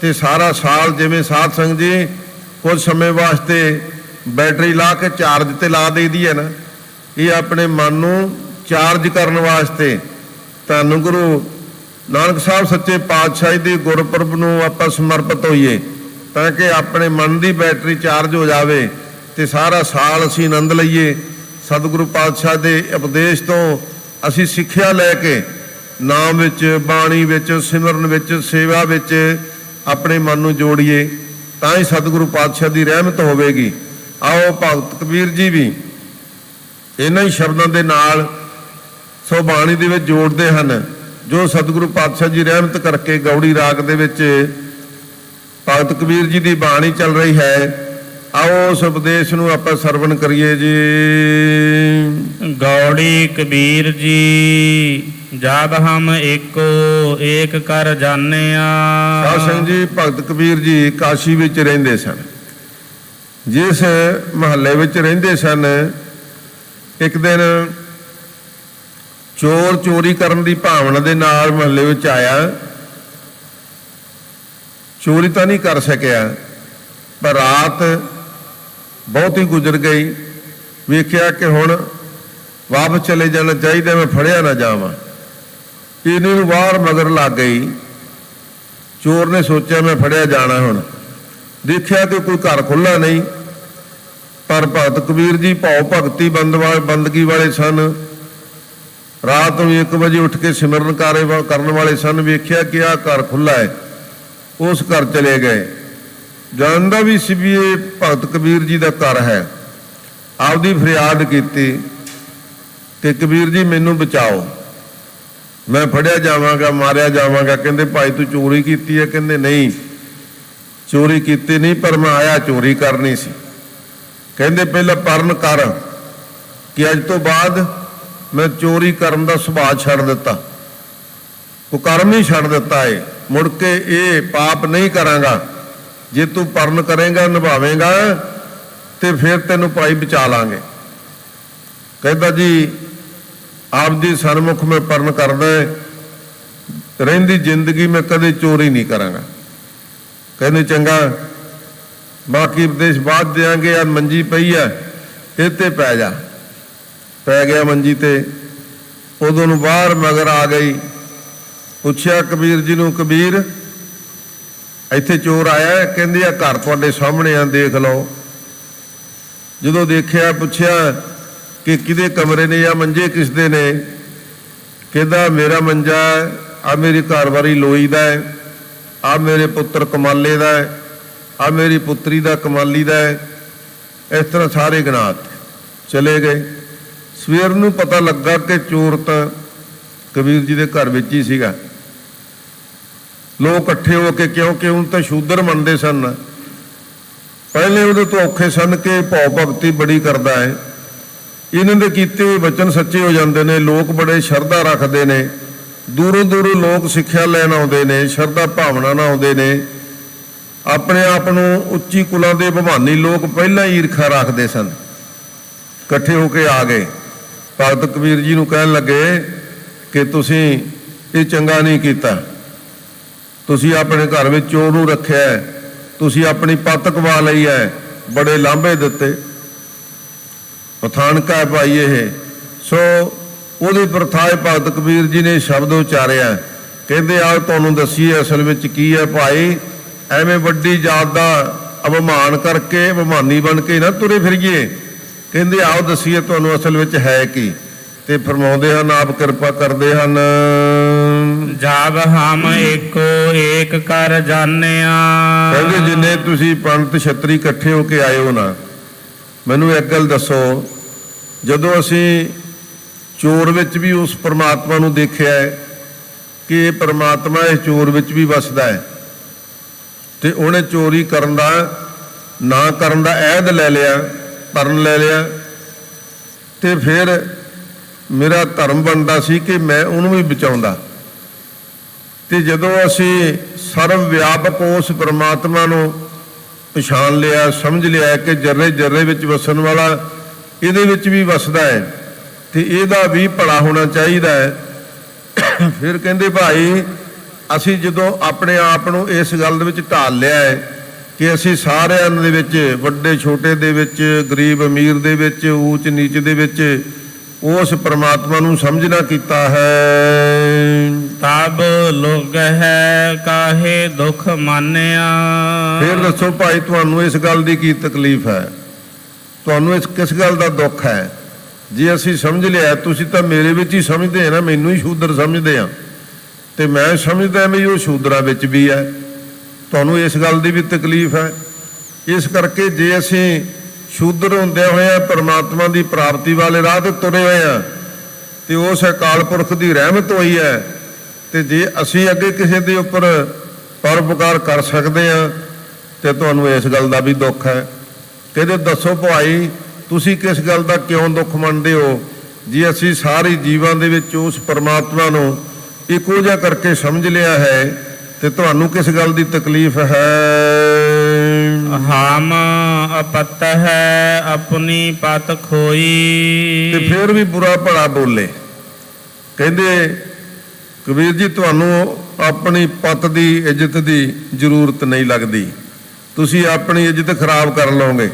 ਤੇ ਸਾਰਾ ਸਾਲ, ਜਿਵੇਂ ਸਾਧ ਸੰਗਤ ਜੀ ਕੁਝ ਸਮੇਂ ਵਾਸਤੇ ਬੈਟਰੀ ਲਾ ਕੇ ਚਾਰਜ ਤੇ ਲਾ ਦੇਈਦੀ ਹੈ ਨਾ, ਇਹ ਆਪਣੇ ਮਨ ਨੂੰ ਚਾਰਜ ਕਰਨ ਵਾਸਤੇ ਧੰਨ ਗੁਰੂ ਨਾਨਕ ਸਾਹਿਬ ਸੱਚੇ ਪਾਤਸ਼ਾਹ ਦੇ ਗੁਰਪੁਰਬ ਨੂੰ ਆਪਾਂ ਸਮਰਪਿਤ ਹੋਈਏ, ਤਾਂ ਕਿ ਆਪਣੇ ਮਨ ਦੀ ਬੈਟਰੀ ਚਾਰਜ ਹੋ ਜਾਵੇ ਤੇ ਸਾਰਾ ਸਾਲ ਅਸੀਂ ਆਨੰਦ ਲਈਏ। ਸਤਿਗੁਰੂ ਪਾਤਸ਼ਾਹ ਦੇ ਉਪਦੇਸ਼ ਤੋਂ ਅਸੀਂ ਸਿੱਖਿਆ ਲੈ ਕੇ ਨਾਮ ਵਿੱਚ, ਬਾਣੀ ਵਿੱਚ, ਸਿਮਰਨ ਵਿੱਚ, ਸੇਵਾ ਵਿੱਚ ਆਪਣੇ ਮਨ ਨੂੰ ਜੋੜੀਏ, ਤਾਂ ਹੀ ਸਤਿਗੁਰੂ ਪਾਤਸ਼ਾਹ ਦੀ ਰਹਿਮਤ ਹੋਵੇਗੀ। ਆਓ ਭਗਤ ਕਬੀਰ ਜੀ ਵੀ ਇਹਨਾਂ ਹੀ ਸ਼ਬਦਾਂ ਦੇ ਨਾਲ ਸੋ ਬਾਣੀ ਦੇ ਵਿੱਚ ਜੋੜਦੇ ਹਨ, ਜੋ ਸਤਿਗੁਰੂ ਪਾਤਸ਼ਾਹ ਜੀ ਰਹਿਮਤ ਕਰਕੇ ਗੌੜੀ ਰਾਗ ਦੇ ਵਿੱਚ ਭਗਤ ਕਬੀਰ ਜੀ ਦੀ ਬਾਣੀ ਚੱਲ ਰਹੀ ਹੈ। ਆਓ ਉਸ ਉਪਦੇਸ਼ ਨੂੰ ਆਪਾਂ ਸਰਵਣ ਕਰੀਏ ਜੀ। ਗੌੜੀ ਕਬੀਰ ਜੀ ਜਬ ਹਮ ਏਕੋ ਏਕ ਕਰ ਜਾਣਿਆ। ਸਾਧ ਸੰਗਤ ਜੀ, ਭਗਤ ਕਬੀਰ ਜੀ ਕਾਸ਼ੀ ਵਿੱਚ ਰਹਿੰਦੇ ਸਨ। ਜਿਸ ਮਹੱਲੇ ਵਿੱਚ ਰਹਿੰਦੇ ਸਨ, ਇੱਕ ਦਿਨ ਚੋਰ ਚੋਰੀ ਕਰਨ ਦੀ ਭਾਵਨਾ ਦੇ ਨਾਲ ਮਹੱਲੇ ਵਿੱਚ ਆਇਆ। ਚੋਰੀ ਤਾਂ ਨਹੀਂ ਕਰ ਸਕਿਆ, ਪਰ ਰਾਤ ਬਹੁਤੀ ਗੁਜ਼ਰ ਗਈ। ਵੇਖਿਆ ਕਿ ਹੁਣ ਵਾਪਸ ਚਲੇ ਜਾਣਾ ਚਾਹੀਦਾ, ਮੈਂ ਫੜਿਆ ਨਾ ਜਾਵਾਂ। ਇਹਨੇ ਨੂੰ ਬਾਹਰ ਮਗਰ ਲੱਗ ਗਈ। ਚੋਰ ਨੇ ਸੋਚਿਆ ਮੈਂ ਫੜਿਆ ਜਾਣਾ। ਹੁਣ ਦੇਖਿਆ ਕਿ ਕੋਈ ਘਰ ਖੁੱਲ੍ਹਾ ਨਹੀਂ, ਪਰ ਭਗਤ ਕਬੀਰ ਜੀ ਭਾਉ ਭਗਤੀ ਬੰਦਗੀ ਵਾਲੇ ਸਨ। ਰਾਤ ਨੂੰ 1 ਵਜੇ ਉੱਠ ਕੇ ਸਿਮਰਨ ਕਰਨ ਵਾਲੇ ਸਨ। ਵੇਖਿਆ ਕਿ ਆਹ ਘਰ ਖੁੱਲ੍ਹਾ ਹੈ, ਉਸ ਘਰ ਚਲੇ ਗਏ। ਜਾਣਦਾ ਵੀ ਸੀ ਵੀ ਇਹ ਭਗਤ ਕਬੀਰ ਜੀ ਦਾ ਘਰ ਹੈ। ਆਪਦੀ ਫਰਿਆਦ ਕੀਤੀ ਕਿ ਕਬੀਰ ਜੀ ਮੈਨੂੰ ਬਚਾਓ, ਮੈਂ ਫੜਿਆ ਜਾਵਾਂਗਾ, ਮਾਰਿਆ ਜਾਵਾਂਗਾ। ਕਹਿੰਦੇ ਭਾਈ ਤੂੰ ਚੋਰੀ ਕੀਤੀ ਹੈ? ਕਹਿੰਦੇ ਨਹੀਂ, ਚੋਰੀ ਕੀਤੀ ਨਹੀਂ, ਪਰ ਮੈਂ ਆਇਆ ਚੋਰੀ ਕਰਨੀ ਸੀ। ਕਹਿੰਦੇ ਪਹਿਲਾਂ ਪਰਨ ਕਰ ਕਿ ਅੱਜ ਤੋਂ ਬਾਅਦ ਮੈਂ ਚੋਰੀ ਕਰਨ ਦਾ ਸੁਭਾਅ ਛੱਡ ਦਿੱਤਾ, ਕੁਕਰਮ ਹੀ ਛੱਡ ਦਿੱਤਾ ਏ, ਮੁੜ ਕੇ ਇਹ ਪਾਪ ਨਹੀਂ ਕਰਾਂਗਾ। ਜੇ ਤੂੰ ਪਰਨ ਕਰੇਗਾ, ਨਿਭਾਵੇਂਗਾ, ਤੇ ਫਿਰ ਤੈਨੂੰ ਭਾਈ ਬਚਾ ਲਾਂਗੇ। ਕਹਿੰਦਾ ਜੀ ਆਪ ਜੀ ਸਨਮੁਖ ਮੈਂ ਪਰਨ ਕਰਦਾ, ਰਹਿੰਦੀ ਜ਼ਿੰਦਗੀ ਮੈਂ ਕਦੇ ਚੋਰੀ ਨਹੀਂ ਕਰਾਂਗਾ। ਕਹਿੰਦੇ ਚੰਗਾ, ਬਾਕੀ ਉਪਦੇਸ਼ ਬਾਅਦ ਦਿਆਂਗੇ। ਆ ਮੰਜੀ ਪਈ ਆ, ਇਹ ਤੇ ਪੈ ਜਾ। ਪੈ ਗਿਆ ਮੰਜੀ ਤੇ। ਉਦੋਂ ਨੂੰ ਬਾਹਰ ਮਗਰ ਆ ਗਈ। ਪੁੱਛਿਆ ਕਬੀਰ ਜੀ ਨੂੰ, ਕਬੀਰ ਇੱਥੇ ਚੋਰ ਆਇਆ? ਕਹਿੰਦੇ ਆ ਘਰ ਤੁਹਾਡੇ ਸਾਹਮਣੇ ਆ, ਦੇਖ ਲਓ। ਜਦੋਂ ਦੇਖਿਆ, ਪੁੱਛਿਆ ਕਿ ਕਿਹਦੇ ਕਮਰੇ ਨੇ ਜਾਂ ਮੰਜੇ ਕਿਸ ਦੇ ਨੇ? ਕਹਿੰਦਾ ਮੇਰਾ ਮੰਜਾ, ਆ ਮੇਰੀ ਘਰਵਾਰੀ ਲੋਈ ਦਾ ਹੈ, ਆ ਮੇਰੇ ਪੁੱਤਰ ਕਮਾਲੇ ਦਾ ਹੈ, ਆ ਮੇਰੀ ਪੁੱਤਰੀ ਦਾ ਕਮਾਲੀ ਦਾ ਹੈ। ਇਸ ਤਰ੍ਹਾਂ ਸਾਰੇ ਗਿਣਾਤ ਚਲੇ ਗਏ। ਸਵੇਰ ਨੂੰ ਪਤਾ ਲੱਗਾ ਕਿ ਚੋਰ ਤਾਂ ਕਬੀਰ ਜੀ ਦੇ ਘਰ ਵਿੱਚ ਹੀ ਸੀਗਾ। ਲੋਕ ਇਕੱਠੇ ਹੋ ਕੇ, ਕਿਉਂਕਿ ਹੁਣ ਤਾਂ ਸ਼ੂਦਰ ਮੰਨਦੇ ਸਨ, ਪਹਿਲੇ ਉਹਦੇ ਤੋਂ ਔਖੇ ਸਨ ਕਿ ਭਾਉ ਭਗਤੀ ਬੜੀ ਕਰਦਾ ਹੈ, ਇਹਨਾਂ ਦੇ ਕੀਤੇ ਹੋਏ ਬਚਨ ਸੱਚੇ ਹੋ ਜਾਂਦੇ ਨੇ। ਲੋਕ ਬੜੇ ਸ਼ਰਧਾ ਰੱਖਦੇ ਨੇ, ਦੂਰੋਂ ਦੂਰੋਂ ਲੋਕ ਸਿੱਖਿਆ ਲੈਣ ਆਉਂਦੇ ਨੇ, ਸ਼ਰਧਾ ਭਾਵਨਾ ਨਾਲ ਆਉਂਦੇ ਨੇ। ਆਪਣੇ ਆਪ ਨੂੰ ਉੱਚੀ ਕੁਲਾਂ ਦੇ ਭਵਾਨੀ ਲੋਕ ਪਹਿਲਾਂ ਹੀ ਈਰਖਾ ਰੱਖਦੇ ਸਨ। ਇਕੱਠੇ ਹੋ ਕੇ ਆ ਗਏ, ਭਗਤ ਕਬੀਰ ਜੀ ਨੂੰ ਕਹਿਣ ਲੱਗੇ ਕਿ ਤੁਸੀਂ ਇਹ ਚੰਗਾ ਨਹੀਂ ਕੀਤਾ, ਤੁਸੀਂ ਆਪਣੇ ਘਰ ਵਿੱਚ ਚੋਰ ਨੂੰ ਰੱਖਿਆ, ਤੁਸੀਂ ਆਪਣੀ ਪੱਤ ਕਵਾ ਲਈ ਹੈ, ਬੜੇ ਲਾਂਭੇ ਦਿੱਤੇ। ਪਠਾਨਕਾ ਹੈ ਭਾਈ ਇਹ। ਸੋ ਉਹਦੀ ਪ੍ਰਥਾਏ ਭਗਤ ਕਬੀਰ ਜੀ ਨੇ ਸ਼ਬਦ ਉਚਾਰਿਆ। ਕਹਿੰਦੇ ਆਓ ਤੁਹਾਨੂੰ ਦੱਸੀਏ ਅਸਲ ਵਿੱਚ ਕੀ ਹੈ ਭਾਈ, ਐਵੇਂ ਵੱਡੀ ਜਾਤ ਦਾ ਅਭਿਮਾਨ ਕਰਕੇ, ਅਭਿਮਾਨੀ ਬਣ ਕੇ ਨਾ ਤੁਰੇ ਫਿਰੀਏ। ਕਹਿੰਦੇ ਆਓ ਦੱਸੀਏ ਤੁਹਾਨੂੰ ਅਸਲ ਵਿੱਚ ਹੈ ਕੀ। ਤੇ ਫਰਮਾਉਂਦੇ ਹਨ, ਆਪ ਕਿਰਪਾ ਕਰਦੇ ਹਨ, ਜਬ ਹਮ ਏਕੋ ਏਕ ਕਰ ਜਾਣਿਆ। ਕਹਿੰਦੇ ਜਿੰਨੇ ਤੁਸੀਂ ਪੰਡਤ ਛਤਰੀ ਇਕੱਠੇ ਹੋ ਕੇ ਆਏ ਹੋ ਨਾ, ਮੈਨੂੰ ਇੱਕ ਗੱਲ ਦੱਸੋ, ਜਦੋਂ ਅਸੀਂ ਚੋਰ ਵਿੱਚ ਵੀ ਉਸ ਪਰਮਾਤਮਾ ਨੂੰ ਦੇਖਿਆ ਹੈ ਕਿ ਇਹ ਪਰਮਾਤਮਾ ਇਸ ਚੋਰ ਵਿੱਚ ਵੀ ਵਸਦਾ ਹੈ, ਤੇ ਉਹਨੇ ਚੋਰੀ ਕਰਨ ਦਾ ਨਾ ਕਰਨ ਦਾ ਅਹਿਦ ਲੈ ਲਿਆ, ਪਰਨ ਲੈ ਲਿਆ, ਤੇ ਫਿਰ ਮੇਰਾ ਧਰਮ ਬਣਦਾ ਸੀ ਕਿ ਮੈਂ ਉਹਨੂੰ ਵੀ ਬਚਾਉਂਦਾ। ਤੇ ਜਦੋਂ ਅਸੀਂ ਸਰਵ ਵਿਆਪਕ ਉਸ ਪਰਮਾਤਮਾ ਨੂੰ ਪਛਾਣ ਲਿਆ, ਸਮਝ ਲਿਆ ਕਿ ਜਰਰੇ ਜਰਰੇ ਵਿੱਚ ਵਸਣ ਵਾਲਾ ਇਹਦੇ ਵਿੱਚ ਵੀ ਵਸਦਾ ਹੈ ਤੇ ਇਹਦਾ ਵੀ ਭਲਾ ਹੋਣਾ ਚਾਹੀਦਾ ਹੈ, ਫਿਰ ਕਹਿੰਦੇ ਭਾਈ ਅਸੀਂ ਜਦੋਂ ਆਪਣੇ ਆਪ ਨੂੰ ਇਸ ਗੱਲ ਦੇ ਵਿੱਚ ਢਾਲ ਲਿਆ ਹੈ ਕਿ ਅਸੀਂ ਸਾਰਿਆਂ ਦੇ ਵਿੱਚ, ਵੱਡੇ ਛੋਟੇ ਦੇ ਵਿੱਚ, ਗਰੀਬ ਅਮੀਰ ਦੇ ਵਿੱਚ, ਊਚ ਨੀਚ ਦੇ ਵਿੱਚ ਉਸ ਪਰਮਾਤਮਾ ਨੂੰ ਸਮਝਣਾ ਕੀਤਾ ਹੈ। ਤਬ ਲੋਗ ਹੈ ਕਾਹੇ ਦੁਖ ਮਾਨਿਆ। ਫਿਰ ਦੱਸੋ ਭਾਈ, ਤੁਹਾਨੂੰ ਇਸ ਗੱਲ ਦੀ ਕੀ ਤਕਲੀਫ ਹੈ? ਤੁਹਾਨੂੰ ਇਸ ਕਿਸ ਗੱਲ ਦਾ ਦੁੱਖ ਹੈ? ਜੇ ਅਸੀਂ ਸਮਝ ਲਿਆ, ਤੁਸੀਂ ਤਾਂ ਮੇਰੇ ਵਿੱਚ ਹੀ ਸਮਝਦੇ ਆ ਨਾ, ਮੈਨੂੰ ਹੀ ਸ਼ੂਦਰ ਸਮਝਦੇ ਆ, ਤੇ ਮੈਂ ਸਮਝਦਾ ਵੀ ਉਹ ਸ਼ੂਦਰਾਂ ਵਿੱਚ ਵੀ ਹੈ। ਤੁਹਾਨੂੰ ਇਸ ਗੱਲ ਦੀ ਵੀ ਤਕਲੀਫ ਹੈ। ਇਸ ਕਰਕੇ ਜੇ ਅਸੀਂ ਸ਼ੂਦਰ ਹੁੰਦਿਆਂ ਹੋਇਆਂ ਪਰਮਾਤਮਾ ਦੀ ਪ੍ਰਾਪਤੀ ਵਾਲੇ ਰਾਹ ਤੇ ਤੁਰੇ ਹੋਏ ਆ, ਤੇ ਉਸ ਅਕਾਲ ਪੁਰਖ ਦੀ ਰਹਿਮਤ ਹੋਈ ਹੈ, ਤੇ ਜੇ ਅਸੀਂ ਅੱਗੇ ਕਿਸੇ ਦੇ ਉੱਪਰ ਪਰਉਪਕਾਰ ਕਰ ਸਕਦੇ ਆ, ਤੇ ਤੁਹਾਨੂੰ ਇਸ ਗੱਲ ਦਾ ਵੀ ਦੁੱਖ ਹੈ। ਕਹਿੰਦੇ ਦੱਸੋ ਭਾਈ, ਤੁਸੀਂ ਕਿਸ ਗੱਲ ਦਾ ਕਿਉਂ ਦੁੱਖ ਮੰਨਦੇ ਹੋ? ਜੇ ਅਸੀਂ ਸਾਰੇ ਜੀਵਾਂ ਦੇ ਵਿੱਚ ਉਸ ਪਰਮਾਤਮਾ ਨੂੰ ਇੱਕੋ ਜਿਹਾ ਕਰਕੇ ਸਮਝ ਲਿਆ ਹੈ, ਤੇ ਤੁਹਾਨੂੰ ਕਿਸ ਗੱਲ ਦੀ ਤਕਲੀਫ ਹੈ? ਹਮ ਅਪਤ ਹੈ ਆਪਣੀ ਪਤ ਖੋਈ। ਤੇ ਫਿਰ ਵੀ ਬੁਰਾ ਭਲਾ ਬੋਲੇ। ਕਹਿੰਦੇ ਕਬੀਰ ਜੀ, ਤੁਹਾਨੂੰ ਆਪਣੀ ਪਤ ਦੀ ਇੱਜ਼ਤ ਦੀ ਜ਼ਰੂਰਤ ਨਹੀਂ ਲੱਗਦੀ, ਤੁਸੀਂ ਆਪਣੀ ਇੱਜ਼ਤ ਖਰਾਬ ਕਰ ਲਓਗੇ।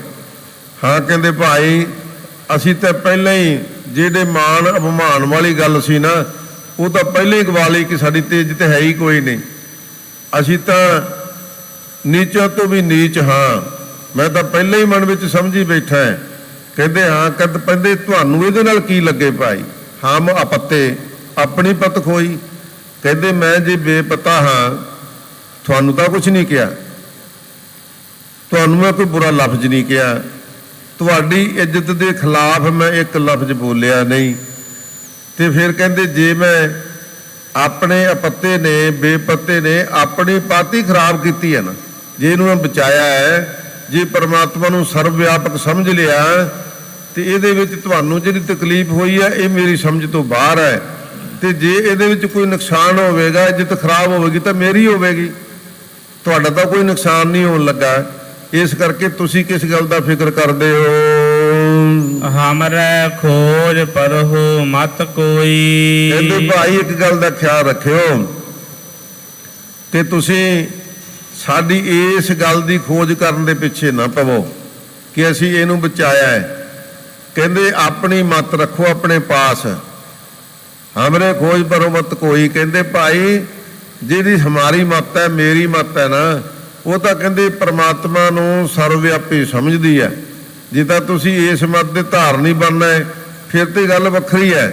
ਹਾਂ, ਕਹਿੰਦੇ ਭਾਈ, ਅਸੀਂ ਤਾਂ ਪਹਿਲਾਂ ਹੀ ਜਿਹੜੇ ਮਾਣ ਅਪਮਾਨ ਵਾਲੀ ਗੱਲ ਸੀ ਨਾ, ਉਹ ਤਾਂ ਪਹਿਲਾਂ ਹੀ ਗਵਾ ਲਈ ਕਿ ਸਾਡੀ ਤੇ ਇੱਜ਼ਤ ਹੈ ਹੀ ਕੋਈ ਨਹੀਂ। ਅਸੀਂ ਤਾਂ ਨੀਚਾਂ ਤੋਂ ਵੀ ਨੀਚ ਹਾਂ, ਮੈਂ ਤਾਂ ਪਹਿਲਾਂ ਹੀ ਮਨ ਵਿੱਚ ਸਮਝੀ ਬੈਠਾ ਹੈ। ਕਹਿੰਦੇ ਹਾਂ, ਕਹਿੰਦੇ ਤੁਹਾਨੂੰ ਇਹਦੇ ਨਾਲ ਕੀ ਲੱਗੇ ਭਾਈ? ਹਮ ਅਪਤੇ ਆਪਣੀ ਪਤ ਖੋਈ। ਕਹਿੰਦੇ ਮੈਂ ਜੇ ਬੇਪਤਾ ਹਾਂ, ਤੁਹਾਨੂੰ ਤਾਂ ਕੁਝ ਨਹੀਂ ਕਿਹਾ, ਤੁਹਾਨੂੰ ਮੈਂ ਕੋਈ ਬੁਰਾ ਲਫ਼ਜ਼ ਨਹੀਂ ਕਿਹਾ, ਤੁਹਾਡੀ ਇੱਜ਼ਤ ਦੇ ਖਿਲਾਫ ਮੈਂ ਇੱਕ ਲਫ਼ਜ਼ ਬੋਲਿਆ ਨਹੀਂ। ਤੇ ਫਿਰ ਕਹਿੰਦੇ ਜੇ ਮੈਂ ਆਪਣੇ ਅਪੱਤੇ ਨੇ, ਬੇਪੱਤੇ ਨੇ ਆਪਣੀ ਪਤ ਹੀ ਖਰਾਬ ਕੀਤੀ ਹੈ ਨਾ, ਜੇ ਇਹਨੂੰ ਮੈਂ ਬਚਾਇਆ ਹੈ, ਜੇ ਪਰਮਾਤਮਾ ਨੂੰ ਸਰਵ ਵਿਆਪਕ ਸਮਝ ਲਿਆ, ਤੇ ਇਹਦੇ ਵਿੱਚ ਤੁਹਾਨੂੰ ਜਿਹੜੀ ਤਕਲੀਫ ਹੋਈ ਹੈ ਇਹ ਮੇਰੀ ਸਮਝ ਤੋਂ ਬਾਹਰ ਹੈ। ਤੇ ਜੇ ਇਹਦੇ ਵਿੱਚ ਕੋਈ ਨੁਕਸਾਨ ਹੋਵੇਗਾ, ਇੱਜ਼ਤ ਖਰਾਬ ਹੋਵੇਗੀ, ਤਾਂ ਮੇਰੀ ਹੋਵੇਗੀ, ਤੁਹਾਡਾ ਤਾਂ ਕੋਈ ਨੁਕਸਾਨ ਨਹੀਂ ਹੋਣ ਲੱਗਾ। ਇਸ ਕਰਕੇ ਤੁਸੀਂ ਕਿਸ ਗੱਲ ਦਾ ਫਿਕਰ ਕਰਦੇ ਹੋ? ਹਮਰੇ ਖੋਜ ਪਰਹੁ ਮਤ ਕੋਈ। ਕਹਿੰਦੇ ਭਾਈ, ਇੱਕ ਗੱਲ ਦਾ ਖਿਆਲ ਰੱਖਿਓ ਕਿ ਤੁਸੀਂ ਸਾਡੀ ਇਸ ਗੱਲ ਦੀ ਖੋਜ ਕਰਨ ਦੇ ਪਿੱਛੇ ਨਾ ਪਵੋ ਕਿ ਅਸੀਂ ਇਹਨੂੰ ਬਚਾਇਆ ਹੈ। ਕਹਿੰਦੇ ਆਪਣੀ ਮਤ ਰੱਖੋ ਆਪਣੇ ਪਾਸ। ਹਮਰੇ ਖੋਜ ਪਰਹੁ ਮਤ ਕੋਈ। ਕਹਿੰਦੇ ਭਾਈ, ਜਿਹਦੀ ਹਮਾਰੀ ਮਤ ਹੈ, ਮੇਰੀ ਮਤ ਹੈ ਨਾ, ਉਹ ਤਾਂ ਕਹਿੰਦੇ ਪਰਮਾਤਮਾ ਨੂੰ ਸਰਵਵਿਆਪੀ ਸਮਝਦੀ ਹੈ। ਜੇ ਤਾਂ ਤੁਸੀਂ ਇਸ ਮਤ ਦੇ ਧਾਰਨੀ ਬਣਨਾ ਹੈ, ਫਿਰ ਤੇ ਗੱਲ ਵੱਖਰੀ ਹੈ।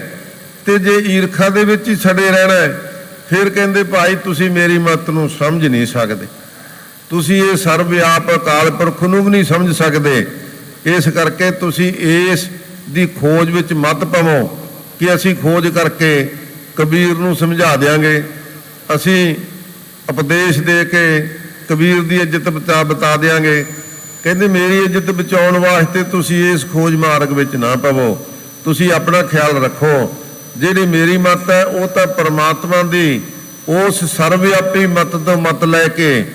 ਤੇ ਜੇ ਈਰਖਾ ਦੇ ਵਿੱਚ ਹੀ ਛੜੇ ਰਹਿਣਾ ਹੈ, ਫਿਰ ਕਹਿੰਦੇ ਭਾਈ ਤੁਸੀਂ ਮੇਰੀ ਮਤ ਨੂੰ ਸਮਝ ਨਹੀਂ ਸਕਦੇ, ਤੁਸੀਂ ਇਹ ਸਰਵਵਿਆਪਕ ਅਕਾਲ ਪੁਰਖ ਨੂੰ ਵੀ ਨਹੀਂ ਸਮਝ ਸਕਦੇ। ਇਸ ਕਰਕੇ ਤੁਸੀਂ ਇਸ ਦੀ ਖੋਜ ਵਿੱਚ ਮਤ ਪਵੋ ਕਿ ਅਸੀਂ ਖੋਜ ਕਰਕੇ ਕਬੀਰ ਨੂੰ ਸਮਝਾ ਦਿਆਂਗੇ, ਅਸੀਂ ਉਪਦੇਸ਼ ਦੇ ਕੇ ਕਬੀਰ ਦੀ ਇੱਜ਼ਤ ਬਤਾ ਦਿਆਂਗੇ। ਕਹਿੰਦੇ ਮੇਰੀ ਇੱਜ਼ਤ ਬਚਾਉਣ ਵਾਸਤੇ ਤੁਸੀਂ ਇਸ ਖੋਜ ਮਾਰਗ ਵਿੱਚ ਨਾ ਪਵੋ, ਤੁਸੀਂ ਆਪਣਾ ਖਿਆਲ ਰੱਖੋ। ਜਿਹੜੀ ਮੇਰੀ ਮਤ ਹੈ ਉਹ ਤਾਂ ਪਰਮਾਤਮਾ ਦੀ ਉਸ ਸਰਵਵਿਆਪੀ ਮਤ ਤੋਂ ਮਤ ਲੈ ਕੇ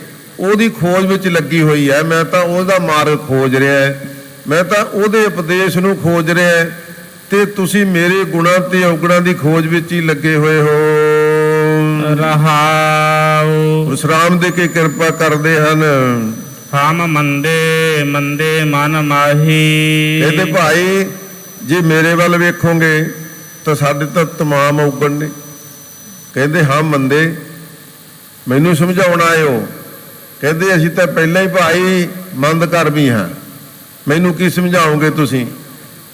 ਉਹਦੀ ਖੋਜ ਵਿੱਚ ਲੱਗੀ ਹੋਈ ਹੈ। ਮੈਂ ਤਾਂ ਉਹਦਾ ਮਾਰਗ ਖੋਜ ਰਿਹਾ, ਮੈਂ ਤਾਂ ਉਹਦੇ ਉਪਦੇਸ਼ ਨੂੰ ਖੋਜ ਰਿਹਾ, ਤੇ ਤੁਸੀਂ ਮੇਰੇ ਗੁਣਾਂ ਤੇ ਔਗੁਣਾਂ ਦੀ ਖੋਜ ਵਿੱਚ ਹੀ ਲੱਗੇ ਹੋਏ ਹੋ। ਰਹਾਉ ਵਿਸਰਾਮ ਦੇ ਕੇ ਕਿਰਪਾ ਕਰਦੇ ਹਨ। ਹਮ ਮੰਦੇ ਮੰਦੇ ਮਨ ਮਾਹੀ। ਕਹਿੰਦੇ ਭਾਈ, ਜੇ ਮੇਰੇ ਵੱਲ ਵੇਖੋਗੇ ਤਾਂ ਸਾਡੇ ਤਾਂ ਤਮਾਮ ਔਗਣ ਨੇ। ਕਹਿੰਦੇ ਹਾਂ ਮੰਦੇ, ਮੈਨੂੰ ਸਮਝਾਉਣ ਆਏ ਹੋ। ਕਹਿੰਦੇ ਅਸੀਂ ਤਾਂ ਪਹਿਲਾਂ ਹੀ ਭਾਈ ਮੰਦ ਕਰਮੀ ਹਾਂ, ਮੈਨੂੰ ਕੀ ਸਮਝਾਓਗੇ ਤੁਸੀਂ?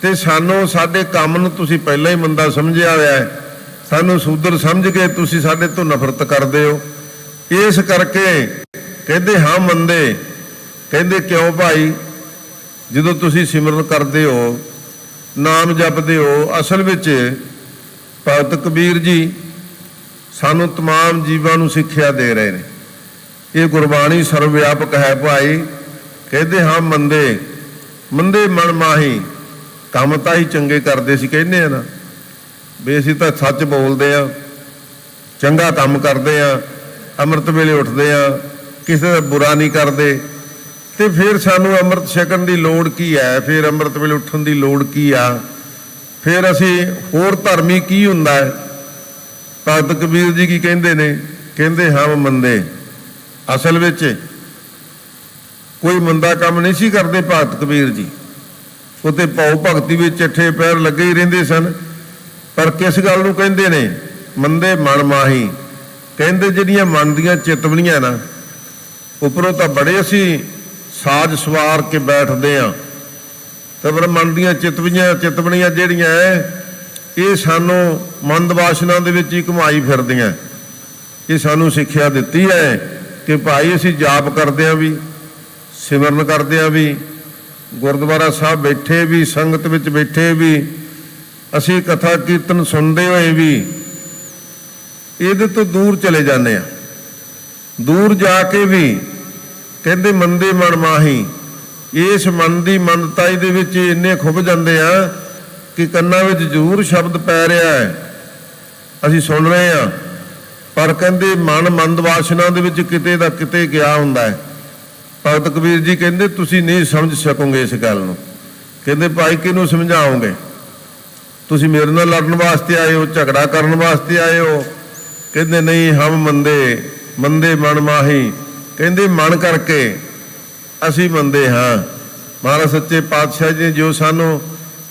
ਤੇ ਸਾਨੂੰ ਸਾਡੇ ਕੰਮ ਨੂੰ ਤੁਸੀਂ ਪਹਿਲਾਂ ਹੀ ਮੰਦਾ ਸਮਝਿਆ ਹੋਇਆ ਹੈ, ਸਾਨੂੰ ਸ਼ੂਦਰ ਸਮਝ ਕੇ ਤੁਸੀਂ ਸਾਡੇ ਤੋਂ ਨਫ਼ਰਤ ਕਰਦੇ ਹੋ। ਇਸ ਕਰਕੇ ਕਹਿੰਦੇ ਹਾਂ ਮੰਦੇ। ਕਹਿੰਦੇ ਕਿਉਂ ਭਾਈ? ਜਦੋਂ ਤੁਸੀਂ ਸਿਮਰਨ ਕਰਦੇ ਹੋ, ਨਾਮ ਜਪਦੇ ਹੋ, ਅਸਲ ਵਿੱਚ ਭਗਤ ਕਬੀਰ ਜੀ ਸਾਨੂੰ ਤਮਾਮ ਜੀਵਾਂ ਨੂੰ ਸਿੱਖਿਆ ਦੇ ਰਹੇ ਨੇ। ਇਹ ਗੁਰਬਾਣੀ ਸਰਵ ਵਿਆਪਕ ਹੈ ਭਾਈ। ਕਹਿੰਦੇ ਹਾਂ ਮੰਦੇ ਮੰਦੇ ਮਨ ਮਾਹੀ। ਕੰਮ ਤਾਂ ਹੀ ਚੰਗੇ ਕਰਦੇ ਸੀ ਕਹਿੰਦੇ ਆ ਨਾ, ਵੀ ਅਸੀਂ ਤਾਂ ਸੱਚ ਬੋਲਦੇ ਆ, ਚੰਗਾ ਕੰਮ ਕਰਦੇ ਆ, ਅੰਮ੍ਰਿਤ ਵੇਲੇ ਉੱਠਦੇ ਆ, ਕਿਸੇ ਦਾ ਬੁਰਾ ਨਹੀਂ ਕਰਦੇ, ਤੇ ਫਿਰ ਸਾਨੂੰ ਅੰਮ੍ਰਿਤ ਛਕਣ ਦੀ ਲੋੜ ਕੀ ਹੈ? ਫਿਰ ਅੰਮ੍ਰਿਤ ਵੇਲੇ ਉੱਠਣ ਦੀ ਲੋੜ ਕੀ ਆ? ਫਿਰ ਅਸੀਂ ਹੋਰ ਧਰਮੀ ਕੀ ਹੁੰਦਾ ਹੈ? ਭਗਤ ਕਬੀਰ ਜੀ ਕੀ ਕਹਿੰਦੇ ਨੇ? ਕਹਿੰਦੇ ਹਮ ਮੰਦੇ। ਅਸਲ ਵਿੱਚ ਕੋਈ ਮੰਦਾ ਕੰਮ ਨਹੀਂ ਸੀ ਕਰਦੇ ਭਗਤ ਕਬੀਰ ਜੀ। ਉਹ ਤੇ ਭਾਉ ਭਗਤੀ ਵਿੱਚ ਚੱਠੇ ਪੈਰ ਲੱਗੇ ਹੀ ਰਹਿੰਦੇ ਸਨ। ਪਰ ਕਿਸ ਗੱਲ ਨੂੰ ਕਹਿੰਦੇ ਨੇ ਮੰਦੇ ਮਨ ਮਾਹੀ। ਕਹਿੰਦੇ ਜਿਹੜੀਆਂ ਮਨ ਦੀਆਂ ਚਿਤਵਣੀਆਂ ਨਾ, ਉੱਪਰੋਂ ਤਾਂ ਬੜੇ ਅਸੀਂ ਸਾਜ ਸਵਾਰ ਕੇ ਬੈਠਦੇ ਹਾਂ, ਤਾਂ ਪਰ ਮਨ ਦੀਆਂ ਚਿਤਵਣੀਆਂ ਜਿਹੜੀਆਂ ਇਹ ਸਾਨੂੰ ਮੰਦ ਵਾਸ਼ਨਾ ਦੇ ਵਿੱਚ ਹੀ ਘੁਮਾਈ ਫਿਰਦੀਆਂ। ਇਹ ਸਾਨੂੰ ਸਿੱਖਿਆ ਦਿੱਤੀ ਹੈ ਕਿ ਭਾਈ ਅਸੀਂ ਜਾਪ ਕਰਦੇ ਹਾਂ ਵੀ, ਸਿਮਰਨ ਕਰਦੇ ਹਾਂ ਵੀ, ਗੁਰਦੁਆਰਾ ਸਾਹਿਬ ਬੈਠੇ ਵੀ, ਸੰਗਤ ਵਿੱਚ ਬੈਠੇ ਵੀ, ਅਸੀਂ ਕਥਾ ਕੀਰਤਨ ਸੁਣਦੇ ਹੋਏ ਵੀ ਇਹਦੇ ਤੋਂ ਦੂਰ ਚਲੇ ਜਾਂਦੇ ਹਾਂ। ਦੂਰ ਜਾ ਕੇ ਵੀ ਕਹਿੰਦੇ ਮੰਦੇ ਮਨ ਮਾਹੀ। ਇਸ ਮਨ ਦੀ ਮੰਦਤਾਈ ਦੇ ਵਿੱਚ ਇੰਨੇ ਖੁੱਭ ਜਾਂਦੇ ਆ ਕਿ ਕੰਨਾਂ ਵਿੱਚ ਜ਼ਰੂਰ ਸ਼ਬਦ ਪੈ ਰਿਹਾ ਹੈ, ਅਸੀਂ ਸੁਣ ਰਹੇ ਹਾਂ, ਪਰ ਕਹਿੰਦੇ ਮਨ ਮੰਦ ਵਾਸ਼ਨਾ ਦੇ ਵਿੱਚ ਕਿਤੇ ਦਾ ਕਿਤੇ ਗਿਆ ਹੁੰਦਾ ਹੈ। ਭਗਤ ਕਬੀਰ ਜੀ ਕਹਿੰਦੇ ਤੁਸੀਂ ਨਹੀਂ ਸਮਝ ਸਕੋਗੇ ਇਸ ਗੱਲ ਨੂੰ। ਕਹਿੰਦੇ ਭਾਈ ਕਿਹਨੂੰ ਸਮਝਾਓਗੇ? ਤੁਸੀਂ ਮੇਰੇ ਨਾਲ ਲੜਨ ਵਾਸਤੇ ਆਏ ਹੋ, ਝਗੜਾ ਕਰਨ ਵਾਸਤੇ ਆਏ ਹੋ? ਕਹਿੰਦੇ ਨਹੀਂ ਹਮ ਮੰਦੇ ਮਨ ਮਾਹੀ। ਕਹਿੰਦੇ ਮਨ ਕਰਕੇ ਅਸੀਂ ਮੰਦੇ ਹਾਂ। ਮਹਾਰਾਜ ਸੱਚੇ ਪਾਤਸ਼ਾਹ ਜੀ ਨੇ ਜੋ ਸਾਨੂੰ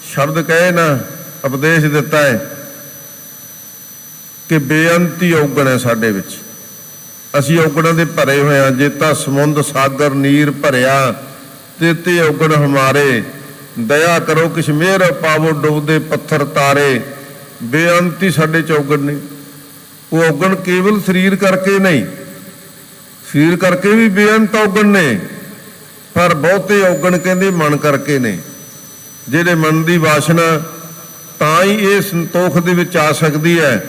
ਸ਼ਬਦ ਕਹੇ ਨਾ, ਉਪਦੇਸ਼ ਦਿੱਤਾ ਹੈ ਕਿ ਬੇਅੰਤੀ ਔਗਣ ਹੈ ਸਾਡੇ ਵਿੱਚ, ਅਸੀਂ ਔਗਣਾਂ ਦੇ ਭਰੇ ਹੋਏ ਹਾਂ। ਜੇ ਤਾਂ ਸਮੁੰਦ ਸਾਗਰ ਨੀਰ ਭਰਿਆ ਤੇ ਔਗਣ ਹਮਾਰੇ, ਦਇਆ ਕਰੋ ਕਿਛ ਮਿਹਰ ਪਾਵੋ ਡੁੱਬਦੇ ਪੱਥਰ ਤਾਰੇ। ਬੇਅੰਤੀ ਸਾਡੇ ਚ ਔਗਣ ਨੇ। ਉਹ ਔਗਣ ਕੇਵਲ ਸਰੀਰ ਕਰਕੇ ਨਹੀਂ, ਸਰੀਰ ਕਰਕੇ ਵੀ ਬੇਅੰਤ ਔਗਣ ਨੇ, ਪਰ ਬਹੁਤੇ ਔਗਣ ਕਹਿੰਦੇ ਮਨ ਕਰਕੇ ਨੇ। ਜਿਹੜੇ ਮਨ ਦੀ ਵਾਸ਼ਨਾ ਤਾਂ ਹੀ ਇਹ ਸੰਤੋਖ ਦੇ ਵਿੱਚ ਆ ਸਕਦੀ ਹੈ